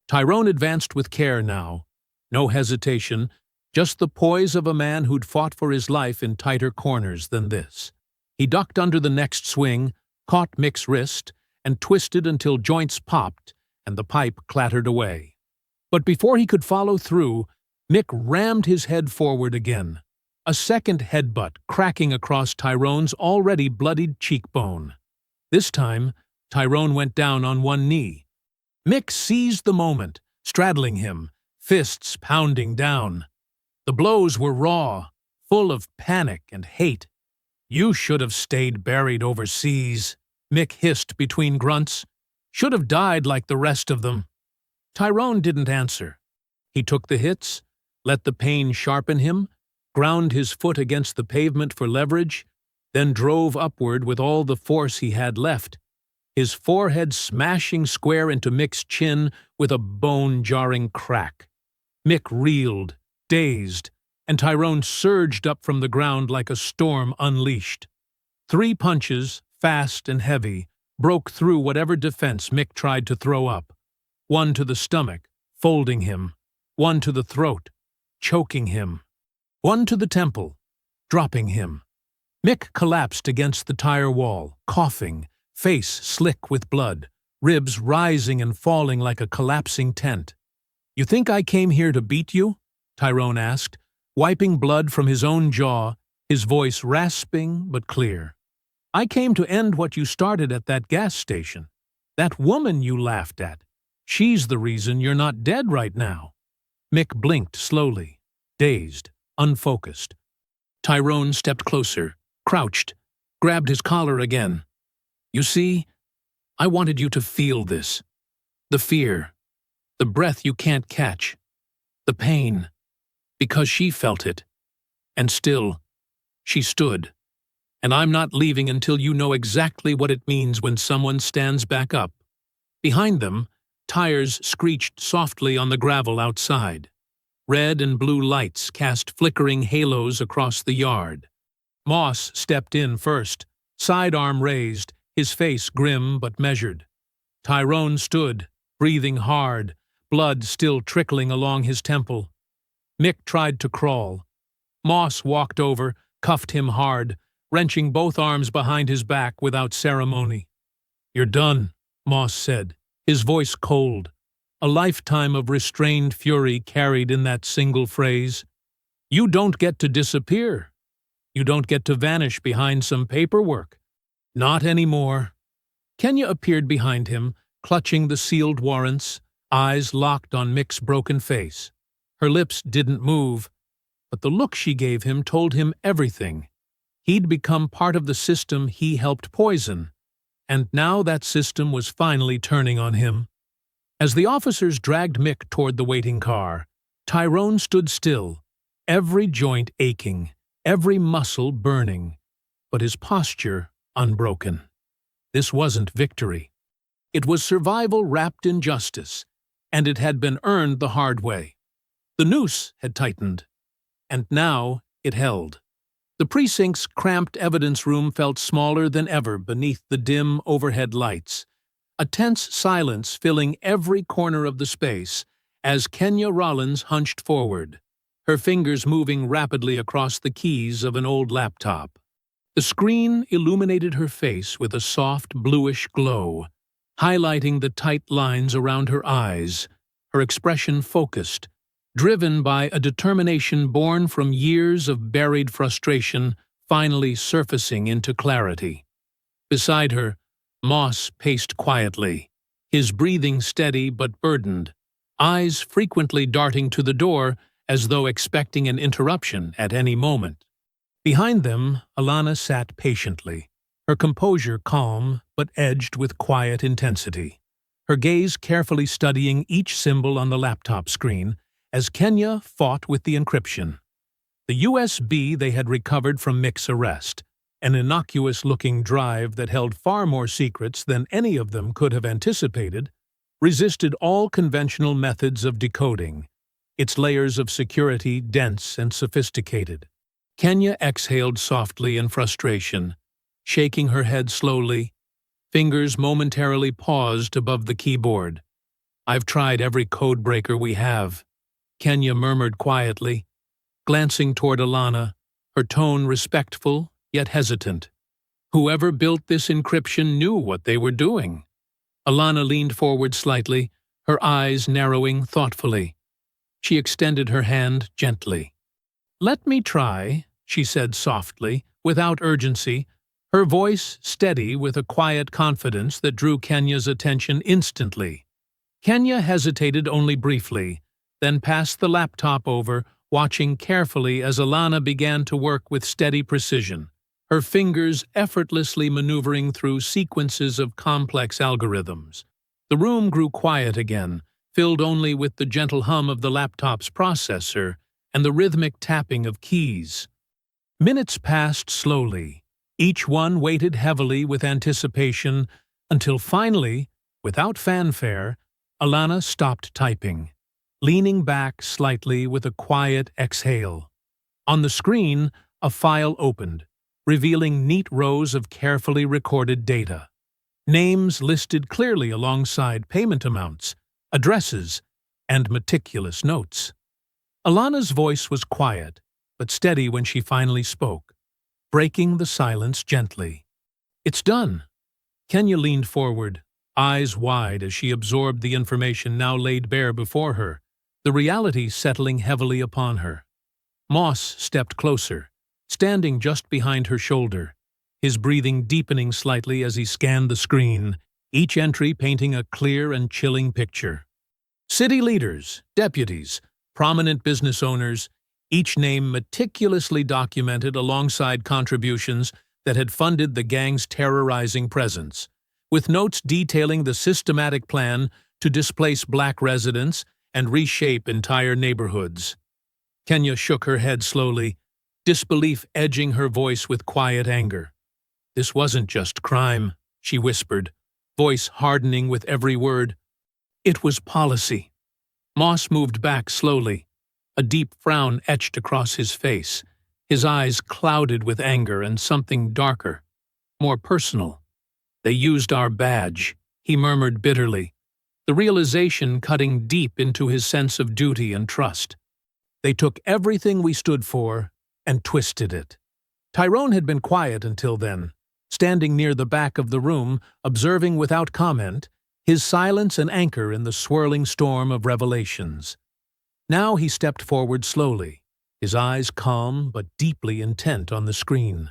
Tyrone advanced with care now. No hesitation, just the poise of a man who'd fought for his life in tighter corners than this. He ducked under the next swing, caught Mick's wrist, and twisted until joints popped and the pipe clattered away. But before he could follow through, Mick rammed his head forward again, a second headbutt cracking across Tyrone's already bloodied cheekbone. This time, Tyrone went down on one knee. Mick seized the moment, straddling him, fists pounding down. The blows were raw, full of panic and hate. "You should have stayed buried overseas," Mick hissed between grunts. "Should have died like the rest of them." Tyrone didn't answer. He took the hits, let the pain sharpen him, ground his foot against the pavement for leverage, then drove upward with all the force he had left, his forehead smashing square into Mick's chin with a bone-jarring crack. Mick reeled, dazed, and Tyrone surged up from the ground like a storm unleashed. 3 punches, fast and heavy, broke through whatever defense Mick tried to throw up. One to the stomach, folding him. One to the throat, choking him. One to the temple, dropping him. Mick collapsed against the tire wall, coughing, face slick with blood, ribs rising and falling like a collapsing tent. "You think I came here to beat you?" Tyrone asked, wiping blood from his own jaw, his voice rasping but clear. "I came to end what you started at that gas station. That woman you laughed at. She's the reason you're not dead right now." Mick blinked slowly, dazed, unfocused. Tyrone stepped closer, crouched, grabbed his collar again. "You see, I wanted you to feel this. The fear, the breath you can't catch, the pain, because she felt it. And still, she stood. And I'm not leaving until you know exactly what it means when someone stands back up." Behind them, tires screeched softly on the gravel outside. Red and blue lights cast flickering halos across the yard. Moss stepped in first, sidearm raised, his face grim but measured. Tyrone stood, breathing hard, blood still trickling along his temple. Mick tried to crawl. Moss walked over, cuffed him hard, wrenching both arms behind his back without ceremony. "You're done," Moss said, his voice cold, a lifetime of restrained fury carried in that single phrase. "You don't get to disappear. You don't get to vanish behind some paperwork. Not anymore." Kenya appeared behind him, clutching the sealed warrants, eyes locked on Mick's broken face. Her lips didn't move, but the look she gave him told him everything. He'd become part of the system he helped poison, and now that system was finally turning on him. As the officers dragged Mick toward the waiting car, Tyrone stood still, every joint aching, every muscle burning, but his posture unbroken. This wasn't victory. It was survival wrapped in justice, and it had been earned the hard way. The noose had tightened, and now it held. The precinct's cramped evidence room felt smaller than ever beneath the dim overhead lights, a tense silence filling every corner of the space as Kenya Rollins hunched forward, her fingers moving rapidly across the keys of an old laptop. The screen illuminated her face with a soft bluish glow, highlighting the tight lines around her eyes, her expression focused, driven by a determination born from years of buried frustration finally surfacing into clarity. Beside her, Moss paced quietly, his breathing steady but burdened, eyes frequently darting to the door as though expecting an interruption at any moment. Behind them, Alana sat patiently, her composure calm but edged with quiet intensity, her gaze carefully studying each symbol on the laptop screen as Kenya fought with the encryption. The USB they had recovered from Mick's arrest, an innocuous-looking drive that held far more secrets than any of them could have anticipated, resisted all conventional methods of decoding, its layers of security dense and sophisticated. Kenya exhaled softly in frustration, shaking her head slowly, fingers momentarily paused above the keyboard. "I've tried every code breaker we have," Kenya murmured quietly, glancing toward Alana, her tone respectful yet hesitant. Whoever built this encryption knew what they were doing. Alana leaned forward slightly, her eyes narrowing thoughtfully. She extended her hand gently. "Let me try," she said softly, without urgency, her voice steady with a quiet confidence that drew Kenya's attention instantly. Kenya hesitated only briefly, then passed the laptop over, watching carefully as Alana began to work with steady precision, her fingers effortlessly maneuvering through sequences of complex algorithms. The room grew quiet again, filled only with the gentle hum of the laptop's processor and the rhythmic tapping of keys. Minutes passed slowly. Each one waited heavily with anticipation until finally, without fanfare, Alana stopped typing, leaning back slightly with a quiet exhale. On the screen, a file opened, revealing neat rows of carefully recorded data. Names listed clearly alongside payment amounts, addresses, and meticulous notes. Alana's voice was quiet, but steady when she finally spoke, breaking the silence gently. "It's done." Kenya leaned forward, eyes wide as she absorbed the information now laid bare before her, the reality settling heavily upon her. Moss stepped closer, standing just behind her shoulder, his breathing deepening slightly as he scanned the screen, each entry painting a clear and chilling picture. City leaders, deputies, prominent business owners, each name meticulously documented alongside contributions that had funded the gang's terrorizing presence, with notes detailing the systematic plan to displace black residents and reshape entire neighborhoods. Kenya shook her head slowly, disbelief edging her voice with quiet anger. "This wasn't just crime," she whispered, voice hardening with every word. "It was policy." Moss moved back slowly, a deep frown etched across his face, his eyes clouded with anger and something darker, more personal. "They used our badge," he murmured bitterly, the realization cutting deep into his sense of duty and trust. "They took everything we stood for and twisted it." Tyrone had been quiet until then, standing near the back of the room, observing without comment, his silence an anchor in the swirling storm of revelations. Now he stepped forward slowly, his eyes calm but deeply intent on the screen.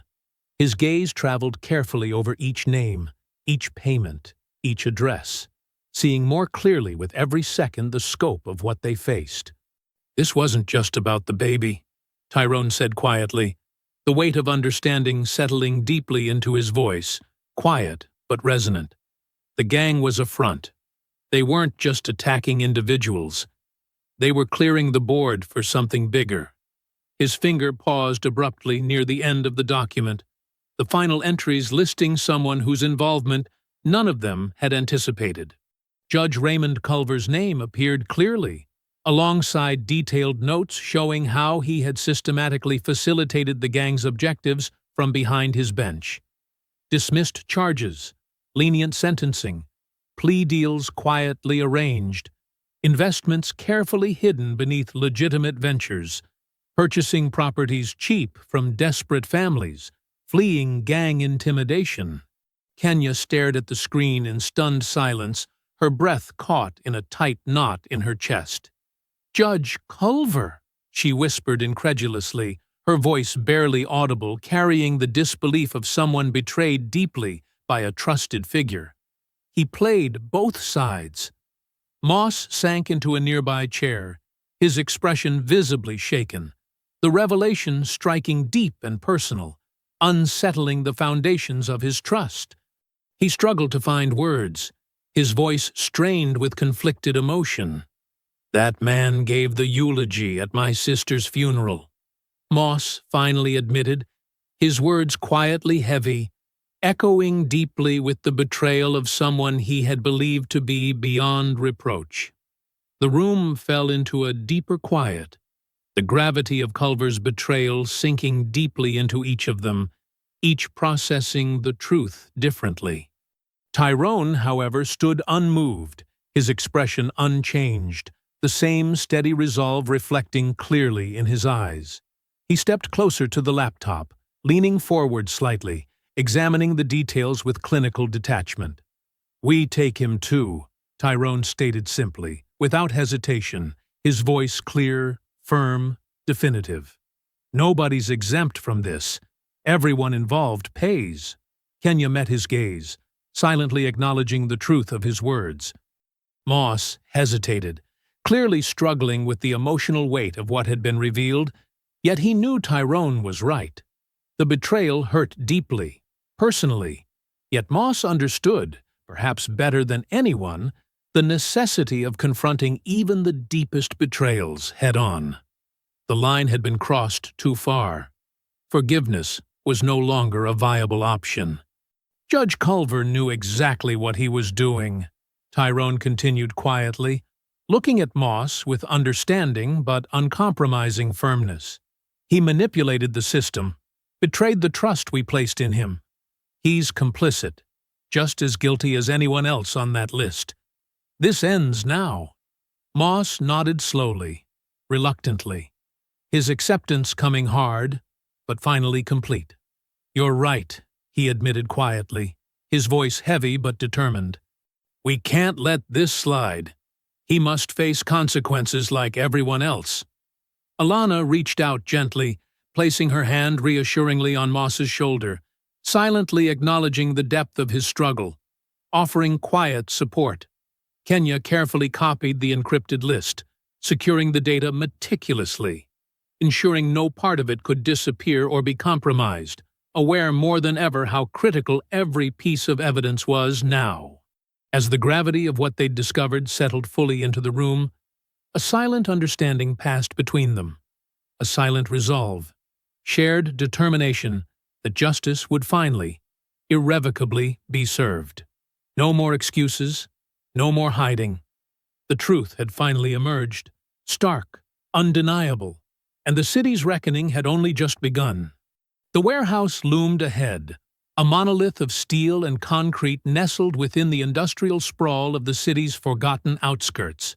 His gaze traveled carefully over each name, each payment, each address, seeing more clearly with every second the scope of what they faced. "This wasn't just about the baby," Tyrone said quietly, the weight of understanding settling deeply into his voice, quiet but resonant. The gang was a front. They weren't just attacking individuals. They were clearing the board for something bigger. His finger paused abruptly near the end of the document, the final entries listing someone whose involvement none of them had anticipated. Judge Raymond Culver's name appeared clearly, alongside detailed notes showing how he had systematically facilitated the gang's objectives from behind his bench. Dismissed charges, lenient sentencing, plea deals quietly arranged, investments carefully hidden beneath legitimate ventures, purchasing properties cheap from desperate families, fleeing gang intimidation. Kenya stared at the screen in stunned silence, her breath caught in a tight knot in her chest. "Judge Culver," she whispered incredulously, her voice barely audible, carrying the disbelief of someone betrayed deeply by a trusted figure. He played both sides. Moss sank into a nearby chair, his expression visibly shaken, the revelation striking deep and personal, unsettling the foundations of his trust. He struggled to find words, his voice strained with conflicted emotion. "That man gave the eulogy at my sister's funeral," Moss finally admitted, his words quietly heavy, echoing deeply with the betrayal of someone he had believed to be beyond reproach. The room fell into a deeper quiet, the gravity of Culver's betrayal sinking deeply into each of them, each processing the truth differently. Tyrone, however, stood unmoved, his expression unchanged, the same steady resolve reflecting clearly in his eyes. He stepped closer to the laptop, leaning forward slightly, examining the details with clinical detachment. "We take him too," Tyrone stated simply, without hesitation, his voice clear, firm, definitive. "Nobody's exempt from this. Everyone involved pays." Kenya met his gaze, silently acknowledging the truth of his words. Moss hesitated, clearly struggling with the emotional weight of what had been revealed, yet he knew Tyrone was right. The betrayal hurt deeply, personally, yet Moss understood, perhaps better than anyone, the necessity of confronting even the deepest betrayals head-on. The line had been crossed too far. Forgiveness was no longer a viable option. Judge Culver knew exactly what he was doing, Tyrone continued quietly, looking at Moss with understanding but uncompromising firmness. He manipulated the system, betrayed the trust we placed in him. He's complicit, just as guilty as anyone else on that list. This ends now. Moss nodded slowly, reluctantly, his acceptance coming hard, but finally complete. "You're right," he admitted quietly, his voice heavy but determined. "We can't let this slide. He must face consequences like everyone else." Alana reached out gently, placing her hand reassuringly on Moss's shoulder, silently acknowledging the depth of his struggle, offering quiet support. Kenya carefully copied the encrypted list, securing the data meticulously, ensuring no part of it could disappear or be compromised, aware more than ever how critical every piece of evidence was now. As the gravity of what they'd discovered settled fully into the room, a silent understanding passed between them, a silent resolve, shared determination that justice would finally, irrevocably be served. No more excuses, no more hiding. The truth had finally emerged, stark, undeniable, and the city's reckoning had only just begun. The warehouse loomed ahead, a monolith of steel and concrete nestled within the industrial sprawl of the city's forgotten outskirts.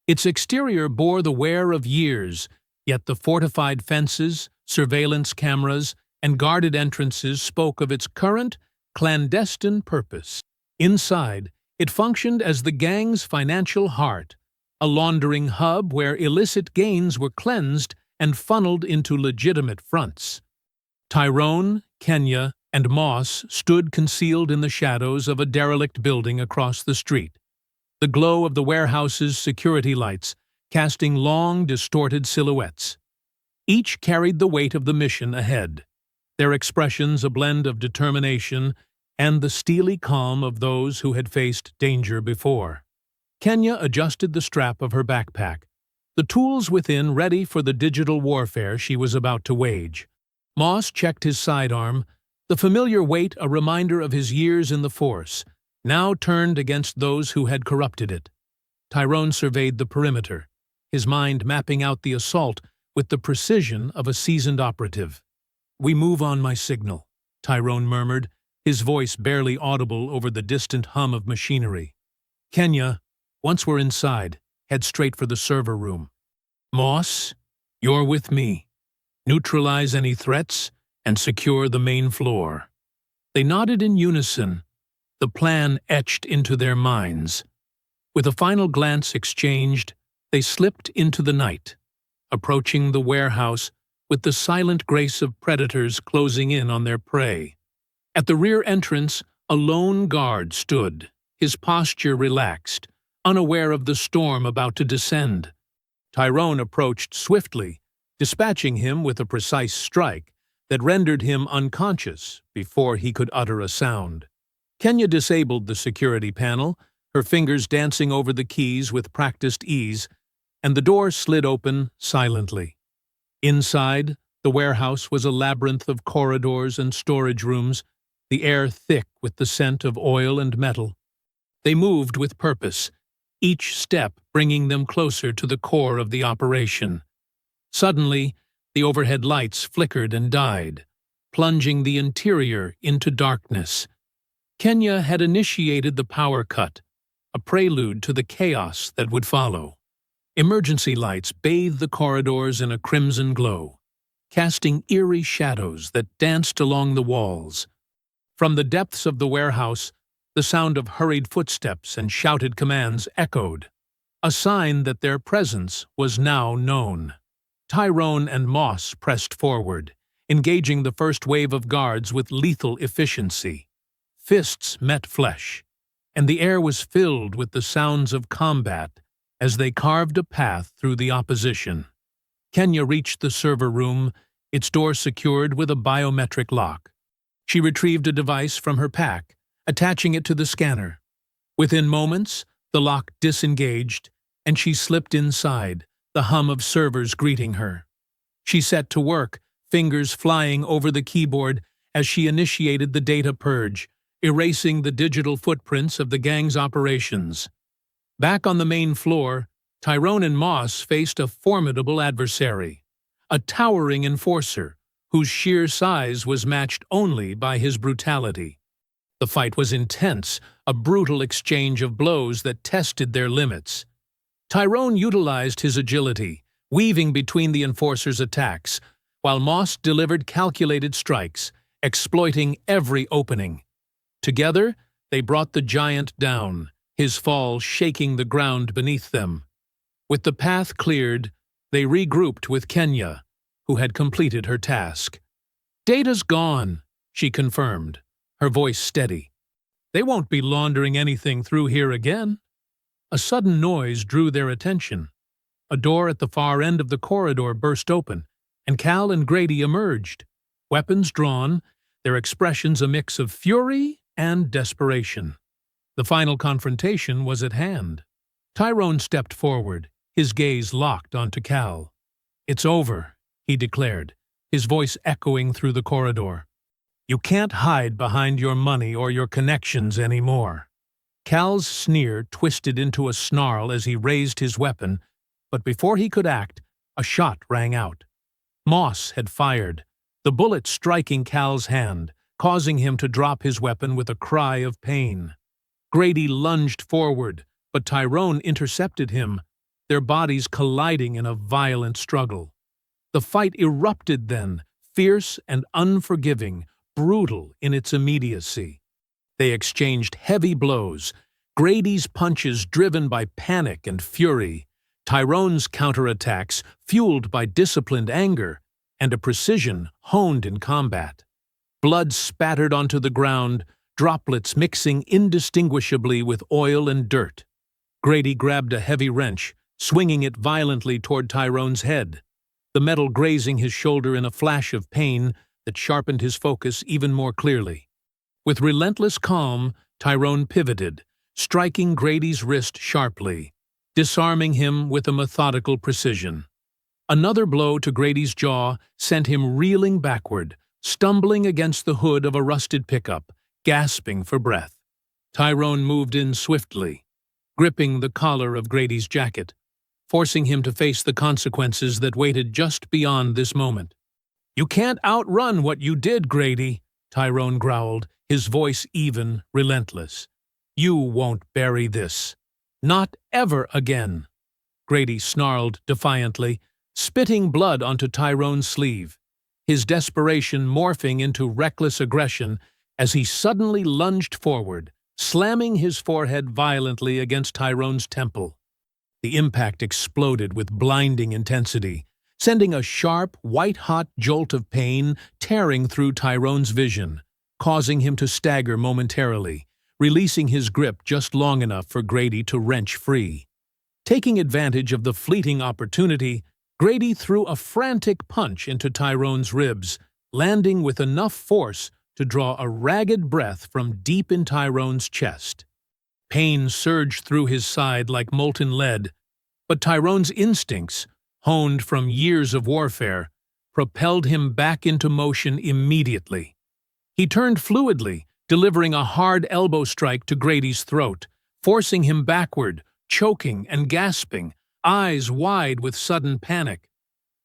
Its exterior bore the wear of years, yet the fortified fences, surveillance cameras, and guarded entrances spoke of its current, clandestine purpose. Inside, it functioned as the gang's financial heart, a laundering hub where illicit gains were cleansed and funneled into legitimate fronts. Tyrone, Kenya, and Moss stood concealed in the shadows of a derelict building across the street, the glow of the warehouse's security lights casting long, distorted silhouettes. Each carried the weight of the mission ahead, their expressions a blend of determination and the steely calm of those who had faced danger before. Kenya adjusted the strap of her backpack, the tools within ready for the digital warfare she was about to wage. Moss checked his sidearm, the familiar weight a reminder of his years in the force, now turned against those who had corrupted it. Tyrone surveyed the perimeter, his mind mapping out the assault with the precision of a seasoned operative. "We move on my signal," Tyrone murmured, his voice barely audible over the distant hum of machinery. "Kenya, once we're inside, head straight for the server room. Moss, you're with me. Neutralize any threats and secure the main floor." They nodded in unison, the plan etched into their minds. With a final glance exchanged, they slipped into the night, approaching the warehouse with the silent grace of predators closing in on their prey. At the rear entrance, a lone guard stood, his posture relaxed, unaware of the storm about to descend. Tyrone approached swiftly, dispatching him with a precise strike that rendered him unconscious before he could utter a sound. Kenya disabled the security panel, her fingers dancing over the keys with practiced ease, and the door slid open silently. Inside, the warehouse was a labyrinth of corridors and storage rooms, the air thick with the scent of oil and metal. They moved with purpose, each step bringing them closer to the core of the operation. Suddenly, the overhead lights flickered and died, plunging the interior into darkness. Kenya had initiated the power cut, a prelude to the chaos that would follow. Emergency lights bathed the corridors in a crimson glow, casting eerie shadows that danced along the walls. From the depths of the warehouse, the sound of hurried footsteps and shouted commands echoed, a sign that their presence was now known. Tyrone and Moss pressed forward, engaging the first wave of guards with lethal efficiency. Fists met flesh, and the air was filled with the sounds of combat as they carved a path through the opposition. Kenya reached the server room, its door secured with a biometric lock. She retrieved a device from her pack, attaching it to the scanner. Within moments, the lock disengaged, and she slipped inside, the hum of servers greeting her. She set to work, fingers flying over the keyboard as she initiated the data purge, erasing the digital footprints of the gang's operations. Back on the main floor, Tyrone and Moss faced a formidable adversary, a towering enforcer whose sheer size was matched only by his brutality. The fight was intense, a brutal exchange of blows that tested their limits. Tyrone utilized his agility, weaving between the enforcer's attacks, while Moss delivered calculated strikes, exploiting every opening. Together, they brought the giant down, his fall shaking the ground beneath them. With the path cleared, they regrouped with Kenya, who had completed her task. "Data's gone," she confirmed, her voice steady. "They won't be laundering anything through here again." A sudden noise drew their attention. A door at the far end of the corridor burst open, and Cal and Grady emerged, weapons drawn, their expressions a mix of fury and desperation. The final confrontation was at hand. Tyrone stepped forward, his gaze locked onto Cal. "It's over," he declared, his voice echoing through the corridor. "You can't hide behind your money or your connections anymore." Cal's sneer twisted into a snarl as he raised his weapon, but before he could act, a shot rang out. Moss had fired, the bullet striking Cal's hand, causing him to drop his weapon with a cry of pain. Grady lunged forward, but Tyrone intercepted him, their bodies colliding in a violent struggle. The fight erupted then, fierce and unforgiving, brutal in its immediacy. They exchanged heavy blows, Grady's punches driven by panic and fury, Tyrone's counterattacks fueled by disciplined anger, and a precision honed in combat. Blood spattered onto the ground, droplets mixing indistinguishably with oil and dirt. Grady grabbed a heavy wrench, swinging it violently toward Tyrone's head, the metal grazing his shoulder in a flash of pain that sharpened his focus even more clearly. With relentless calm, Tyrone pivoted, striking Grady's wrist sharply, disarming him with a methodical precision. Another blow to Grady's jaw sent him reeling backward, stumbling against the hood of a rusted pickup, gasping for breath. Tyrone moved in swiftly, gripping the collar of Grady's jacket, forcing him to face the consequences that waited just beyond this moment. "You can't outrun what you did, Grady," Tyrone growled, his voice even, relentless. "You won't bury this. Not ever again." Grady snarled defiantly, spitting blood onto Tyrone's sleeve, his desperation morphing into reckless aggression as he suddenly lunged forward, slamming his forehead violently against Tyrone's temple. The impact exploded with blinding intensity, sending a sharp, white-hot jolt of pain tearing through Tyrone's vision, causing him to stagger momentarily, releasing his grip just long enough for Grady to wrench free. Taking advantage of the fleeting opportunity, Grady threw a frantic punch into Tyrone's ribs, landing with enough force to draw a ragged breath from deep in Tyrone's chest. Pain surged through his side like molten lead, but Tyrone's instincts, honed from years of warfare, propelled him back into motion immediately. He turned fluidly, delivering a hard elbow strike to Grady's throat, forcing him backward, choking and gasping, eyes wide with sudden panic.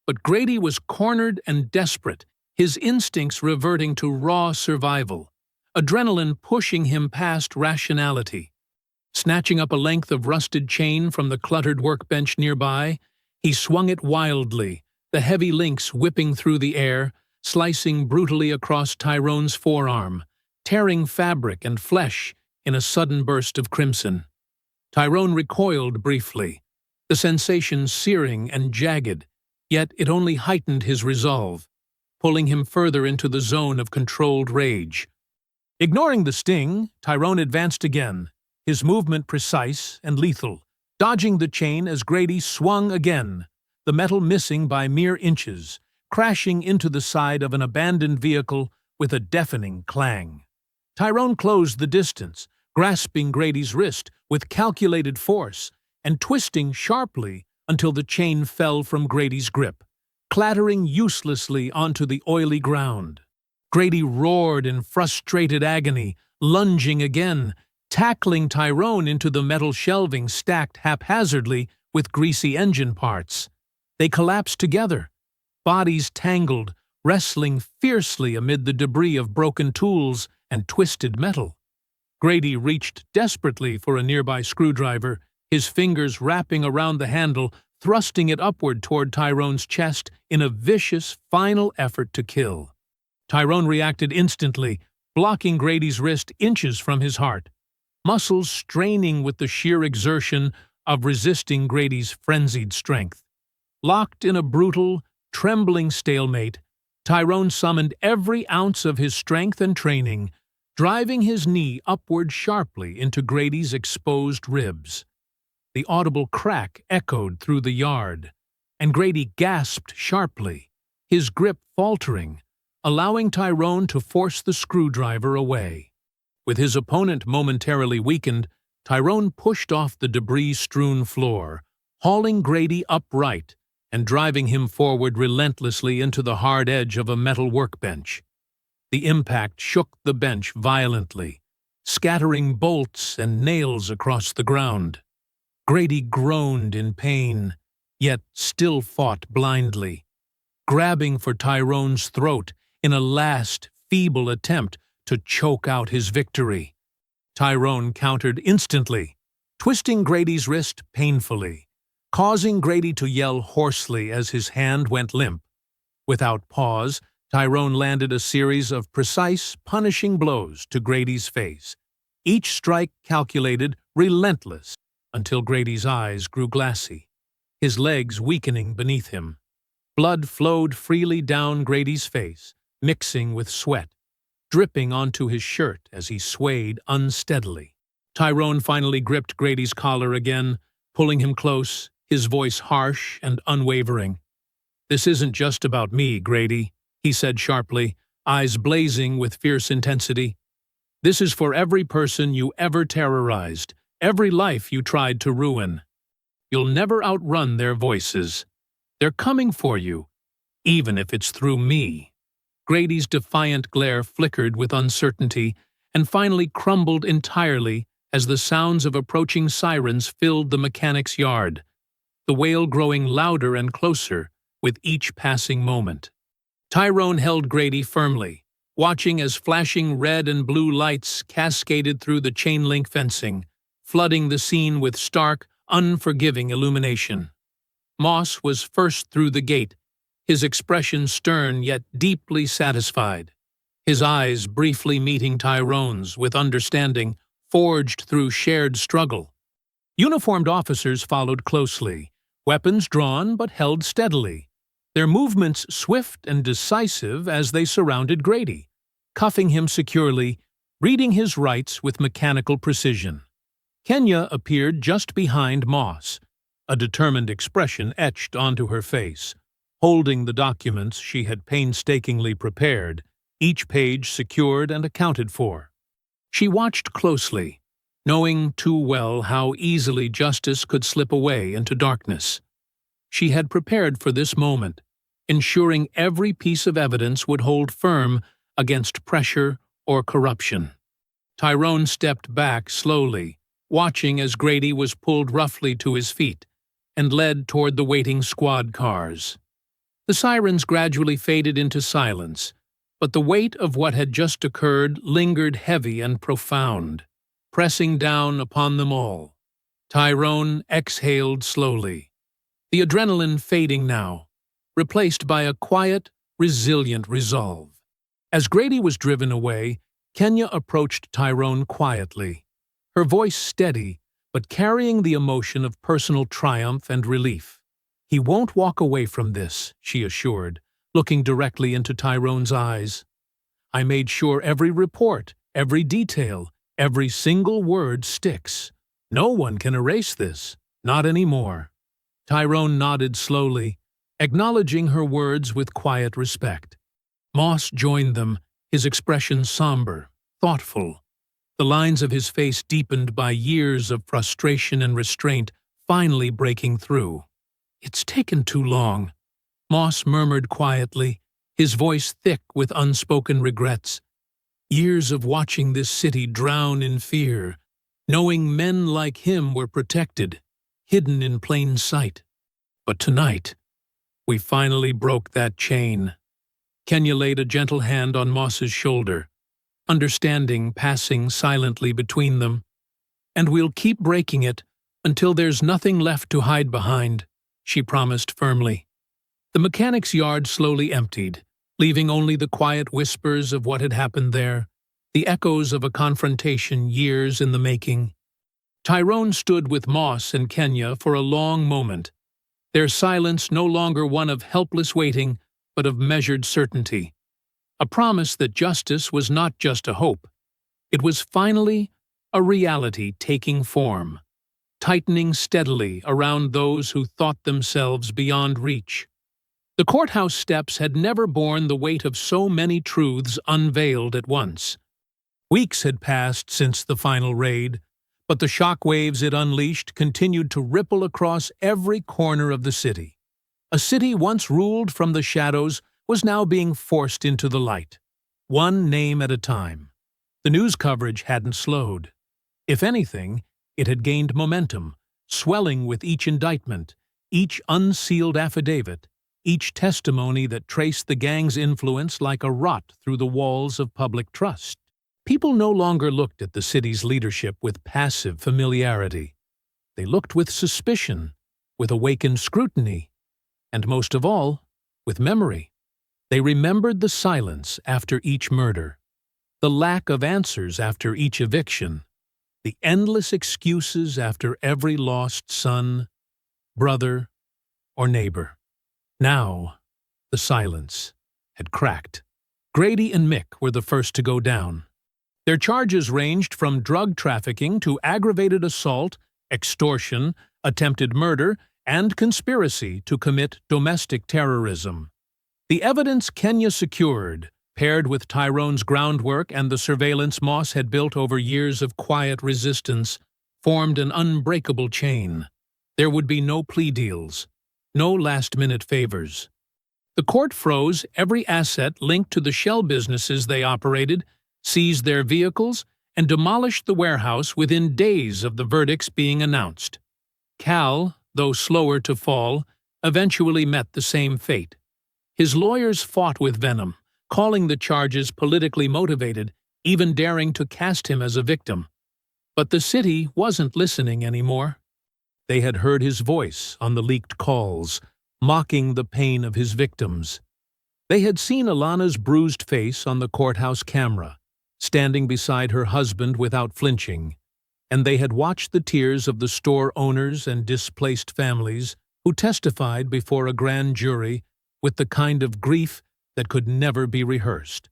But Grady was cornered and desperate, his instincts reverting to raw survival, adrenaline pushing him past rationality. Snatching up a length of rusted chain from the cluttered workbench nearby, he swung it wildly, the heavy links whipping through the air, slicing brutally across Tyrone's forearm, tearing fabric and flesh in a sudden burst of crimson. Tyrone recoiled briefly, the sensation searing and jagged, yet it only heightened his resolve, pulling him further into the zone of controlled rage. Ignoring the sting, Tyrone advanced again, his movement precise and lethal, dodging the chain as Grady swung again, the metal missing by mere inches, crashing into the side of an abandoned vehicle with a deafening clang. Tyrone closed the distance, grasping Grady's wrist with calculated force and twisting sharply until the chain fell from Grady's grip, clattering uselessly onto the oily ground. Grady roared in frustrated agony, lunging again, tackling Tyrone into the metal shelving stacked haphazardly with greasy engine parts. They collapsed together, bodies tangled, wrestling fiercely amid the debris of broken tools and twisted metal. Grady reached desperately for a nearby screwdriver, his fingers wrapping around the handle, thrusting it upward toward Tyrone's chest in a vicious, final effort to kill. Tyrone reacted instantly, blocking Grady's wrist inches from his heart, muscles straining with the sheer exertion of resisting Grady's frenzied strength. Locked in a brutal, trembling stalemate, Tyrone summoned every ounce of his strength and training, driving his knee upward sharply into Grady's exposed ribs. The audible crack echoed through the yard, and Grady gasped sharply, his grip faltering, allowing Tyrone to force the screwdriver away. With his opponent momentarily weakened, Tyrone pushed off the debris-strewn floor, hauling Grady upright and driving him forward relentlessly into the hard edge of a metal workbench. The impact shook the bench violently, scattering bolts and nails across the ground. Grady groaned in pain, yet still fought blindly, grabbing for Tyrone's throat in a last, feeble attempt to choke out his victory. Tyrone countered instantly, twisting Grady's wrist painfully, causing Grady to yell hoarsely as his hand went limp. Without pause, Tyrone landed a series of precise, punishing blows to Grady's face, each strike calculated, relentless, until Grady's eyes grew glassy, his legs weakening beneath him. Blood flowed freely down Grady's face, mixing with sweat, dripping onto his shirt as he swayed unsteadily. Tyrone finally gripped Grady's collar again, pulling him close, his voice harsh and unwavering. "This isn't just about me, Grady," he said sharply, eyes blazing with fierce intensity. "This is for every person you ever terrorized, every life you tried to ruin. You'll never outrun their voices. They're coming for you, even if it's through me." Grady's defiant glare flickered with uncertainty and finally crumbled entirely as the sounds of approaching sirens filled the mechanic's yard, the wail growing louder and closer with each passing moment. Tyrone held Grady firmly, watching as flashing red and blue lights cascaded through the chain-link fencing, flooding the scene with stark, unforgiving illumination. Moss was first through the gate, his expression stern yet deeply satisfied, his eyes briefly meeting Tyrone's with understanding forged through shared struggle. Uniformed officers followed closely, weapons drawn but held steadily, their movements swift and decisive as they surrounded Grady, cuffing him securely, reading his rights with mechanical precision. Kenya appeared just behind Moss, a determined expression etched onto her face, holding the documents she had painstakingly prepared, each page secured and accounted for. She watched closely, knowing too well how easily justice could slip away into darkness. She had prepared for this moment, ensuring every piece of evidence would hold firm against pressure or corruption. Tyrone stepped back slowly, watching as Grady was pulled roughly to his feet and led toward the waiting squad cars. The sirens gradually faded into silence, but the weight of what had just occurred lingered heavy and profound, pressing down upon them all. Tyrone exhaled slowly, the adrenaline fading now, replaced by a quiet, resilient resolve. As Grady was driven away, Kenya approached Tyrone quietly, her voice steady but carrying the emotion of personal triumph and relief. "He won't walk away from this," she assured, looking directly into Tyrone's eyes. "I made sure every report, every detail, every single word sticks. No one can erase this, not anymore." Tyrone nodded slowly, acknowledging her words with quiet respect. Moss joined them, his expression somber, thoughtful. The lines of his face deepened by years of frustration and restraint finally breaking through. "It's taken too long," Moss murmured quietly, his voice thick with unspoken regrets. "Years of watching this city drown in fear, knowing men like him were protected, hidden in plain sight. But tonight, we finally broke that chain." Kenya laid a gentle hand on Moss's shoulder, understanding passing silently between them. "And we'll keep breaking it until there's nothing left to hide behind," she promised firmly. The mechanic's yard slowly emptied, leaving only the quiet whispers of what had happened there, the echoes of a confrontation years in the making. Tyrone stood with Moss and Kenya for a long moment, their silence no longer one of helpless waiting, but of measured certainty. A promise that justice was not just a hope. It was finally a reality taking form, tightening steadily around those who thought themselves beyond reach. The courthouse steps had never borne the weight of so many truths unveiled at once. Weeks had passed since the final raid, but the shockwaves it unleashed continued to ripple across every corner of the city. A city once ruled from the shadows was now being forced into the light, one name at a time. The news coverage hadn't slowed. If anything, it had gained momentum, swelling with each indictment, each unsealed affidavit, each testimony that traced the gang's influence like a rot through the walls of public trust. People no longer looked at the city's leadership with passive familiarity. They looked with suspicion, with awakened scrutiny, and most of all, with memory. They remembered the silence after each murder, the lack of answers after each eviction, the endless excuses after every lost son, brother, or neighbor. Now, the silence had cracked. Grady and Mick were the first to go down. Their charges ranged from drug trafficking to aggravated assault, extortion, attempted murder, and conspiracy to commit domestic terrorism. The evidence Kenya secured, paired with Tyrone's groundwork and the surveillance Moss had built over years of quiet resistance, formed an unbreakable chain. There would be no plea deals, no last-minute favors. The court froze every asset linked to the shell businesses they operated, seized their vehicles, and demolished the warehouse within days of the verdicts being announced. Cal, though slower to fall, eventually met the same fate. His lawyers fought with venom, calling the charges politically motivated, even daring to cast him as a victim. But the city wasn't listening anymore. They had heard his voice on the leaked calls, mocking the pain of his victims. They had seen Alana's bruised face on the courthouse camera, standing beside her husband without flinching, and they had watched the tears of the store owners and displaced families who testified before a grand jury with the kind of grief that could never be rehearsed.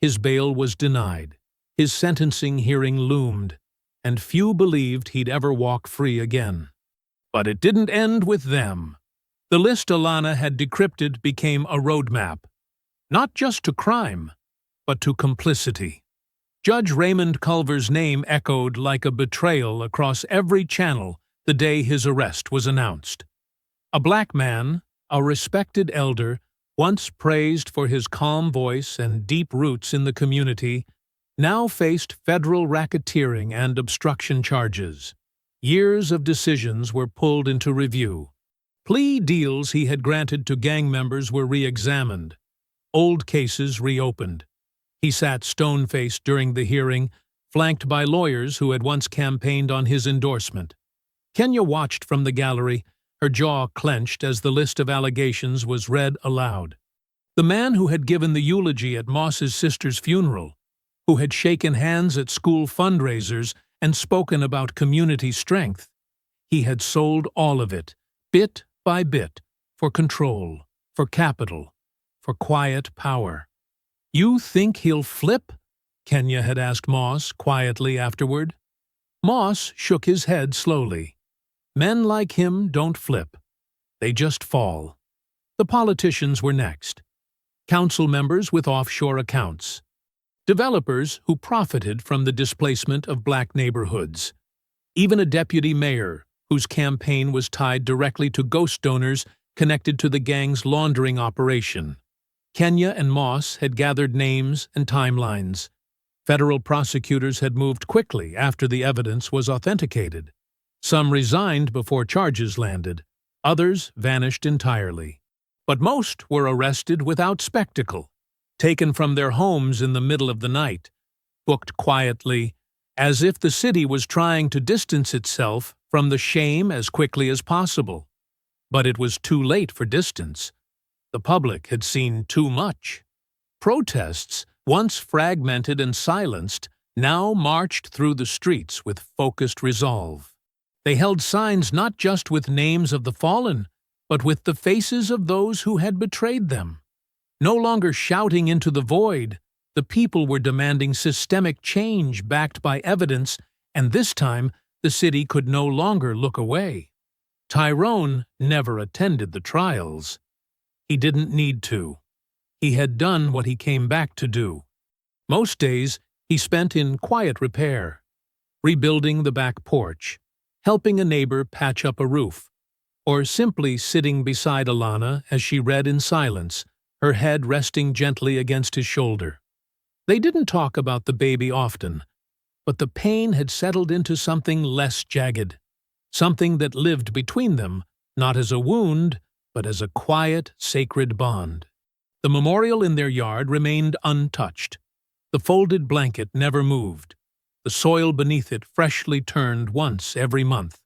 His bail was denied, his sentencing hearing loomed, and few believed he'd ever walk free again. But it didn't end with them. The list Alana had decrypted became a roadmap, not just to crime, but to complicity. Judge Raymond Culver's name echoed like a betrayal across every channel the day his arrest was announced. A black man, a respected elder, once praised for his calm voice and deep roots in the community, now faced federal racketeering and obstruction charges. Years of decisions were pulled into review. Plea deals he had granted to gang members were re-examined. Old cases reopened. He sat stone-faced during the hearing, flanked by lawyers who had once campaigned on his endorsement. Kenya watched from the gallery, her jaw clenched as the list of allegations was read aloud. The man who had given the eulogy at Moss's sister's funeral, who had shaken hands at school fundraisers and spoken about community strength. He had sold all of it, bit by bit, for control, for capital, for quiet power. "You think he'll flip?" Kenya had asked Moss quietly afterward. Moss shook his head slowly. "Men like him don't flip. They just fall." The politicians were next. Council members with offshore accounts. Developers who profited from the displacement of black neighborhoods. Even a deputy mayor whose campaign was tied directly to ghost donors connected to the gang's laundering operation. Kenya and Moss had gathered names and timelines. Federal prosecutors had moved quickly after the evidence was authenticated. Some resigned before charges landed. Others vanished entirely. But most were arrested without spectacle, taken from their homes in the middle of the night, booked quietly, as if the city was trying to distance itself from the shame as quickly as possible. But it was too late for distance. The public had seen too much. Protests, once fragmented and silenced, now marched through the streets with focused resolve. They held signs not just with names of the fallen, but with the faces of those who had betrayed them. No longer shouting into the void, the people were demanding systemic change backed by evidence, and this time the city could no longer look away. Tyrone never attended the trials. He didn't need to. He had done what he came back to do. Most days he spent in quiet repair, rebuilding the back porch, helping a neighbor patch up a roof, or simply sitting beside Alana as she read in silence, her head resting gently against his shoulder. They didn't talk about the baby often, but the pain had settled into something less jagged, something that lived between them, not as a wound, but as a quiet, sacred bond. The memorial in their yard remained untouched. The folded blanket never moved, the soil beneath it freshly turned once every month.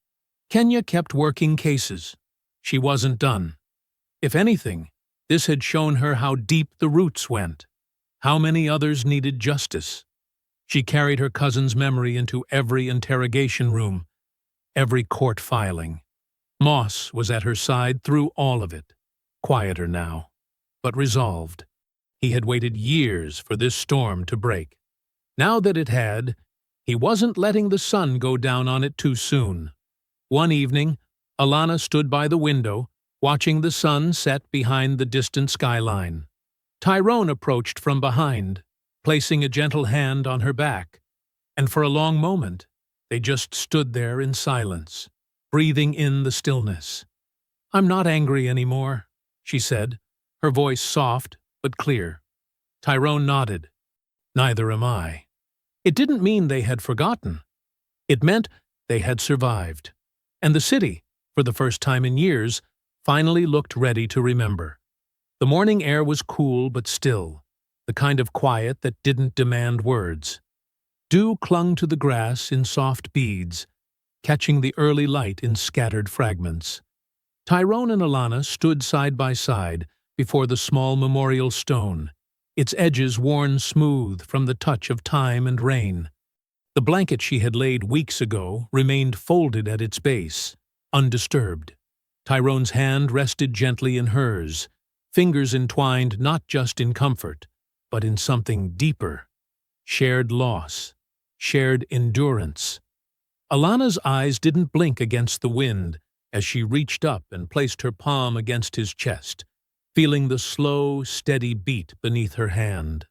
Kenya kept working cases. She wasn't done. If anything, this had shown her how deep the roots went, how many others needed justice. She carried her cousin's memory into every interrogation room, every court filing. Moss was at her side through all of it, quieter now, but resolved. He had waited years for this storm to break. Now that it had, he wasn't letting the sun go down on it too soon. One evening, Alana stood by the window, watching the sun set behind the distant skyline. Tyrone approached from behind, placing a gentle hand on her back, and for a long moment they just stood there in silence, breathing in the stillness. "I'm not angry anymore," she said, her voice soft but clear. Tyrone nodded. "Neither am I." It didn't mean they had forgotten. It meant they had survived. And the city, for the first time in years, finally looked ready to remember. The morning air was cool but still, the kind of quiet that didn't demand words. Dew clung to the grass in soft beads, catching the early light in scattered fragments. Tyrone and Alana stood side by side before the small memorial stone, its edges worn smooth from the touch of time and rain. The blanket she had laid weeks ago remained folded at its base, undisturbed. Tyrone's hand rested gently in hers, fingers entwined not just in comfort, but in something deeper. Shared loss, shared endurance. Alana's eyes didn't blink against the wind as she reached up and placed her palm against his chest, feeling the slow, steady beat beneath her hand.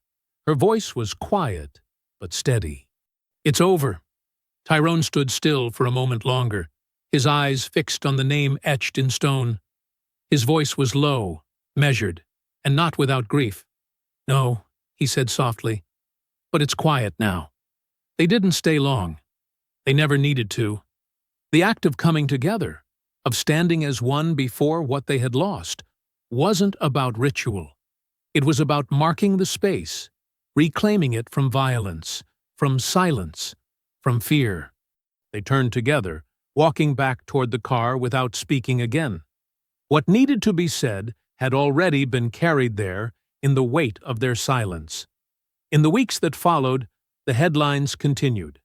Her voice was quiet, but steady. "It's over." Tyrone stood still for a moment longer, his eyes fixed on the name etched in stone. His voice was low, measured, and not without grief. "No," he said softly, "but it's quiet now." They didn't stay long. They never needed to. The act of coming together, of standing as one before what they had lost, wasn't about ritual. It was about marking the space, reclaiming it from violence, from silence, from fear. They turned together, walking back toward the car without speaking again. What needed to be said had already been carried there in the weight of their silence. In the weeks that followed, the headlines continued.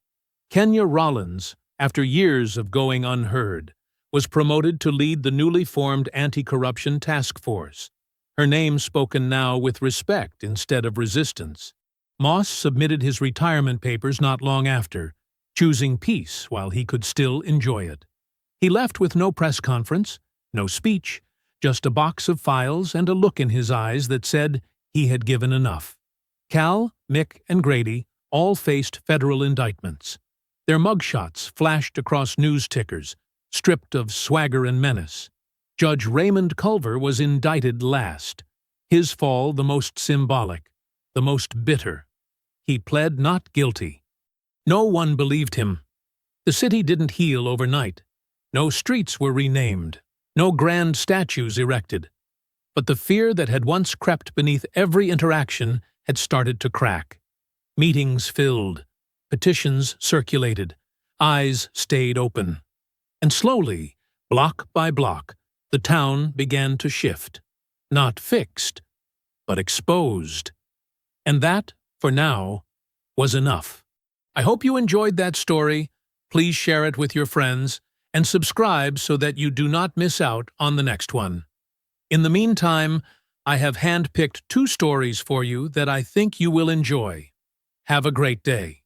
Kenya Rollins, after years of going unheard, was promoted to lead the newly formed anti-corruption task force, her name spoken now with respect instead of resistance. Moss submitted his retirement papers not long after, choosing peace while he could still enjoy it. He left with no press conference, no speech, just a box of files and a look in his eyes that said he had given enough. Cal, Mick, and Grady all faced federal indictments. Their mugshots flashed across news tickers, stripped of swagger and menace. Judge Raymond Culver was indicted last, his fall the most symbolic, the most bitter. He pled not guilty. No one believed him. The city didn't heal overnight. No streets were renamed, no grand statues erected. But the fear that had once crept beneath every interaction had started to crack. Meetings filled, petitions circulated, eyes stayed open. And slowly, block by block, the town began to shift. Not fixed, but exposed. And that, for now, was enough. I hope you enjoyed that story. Please share it with your friends and subscribe so that you do not miss out on the next one. In the meantime, I have handpicked 2 stories for you that I think you will enjoy. Have a great day.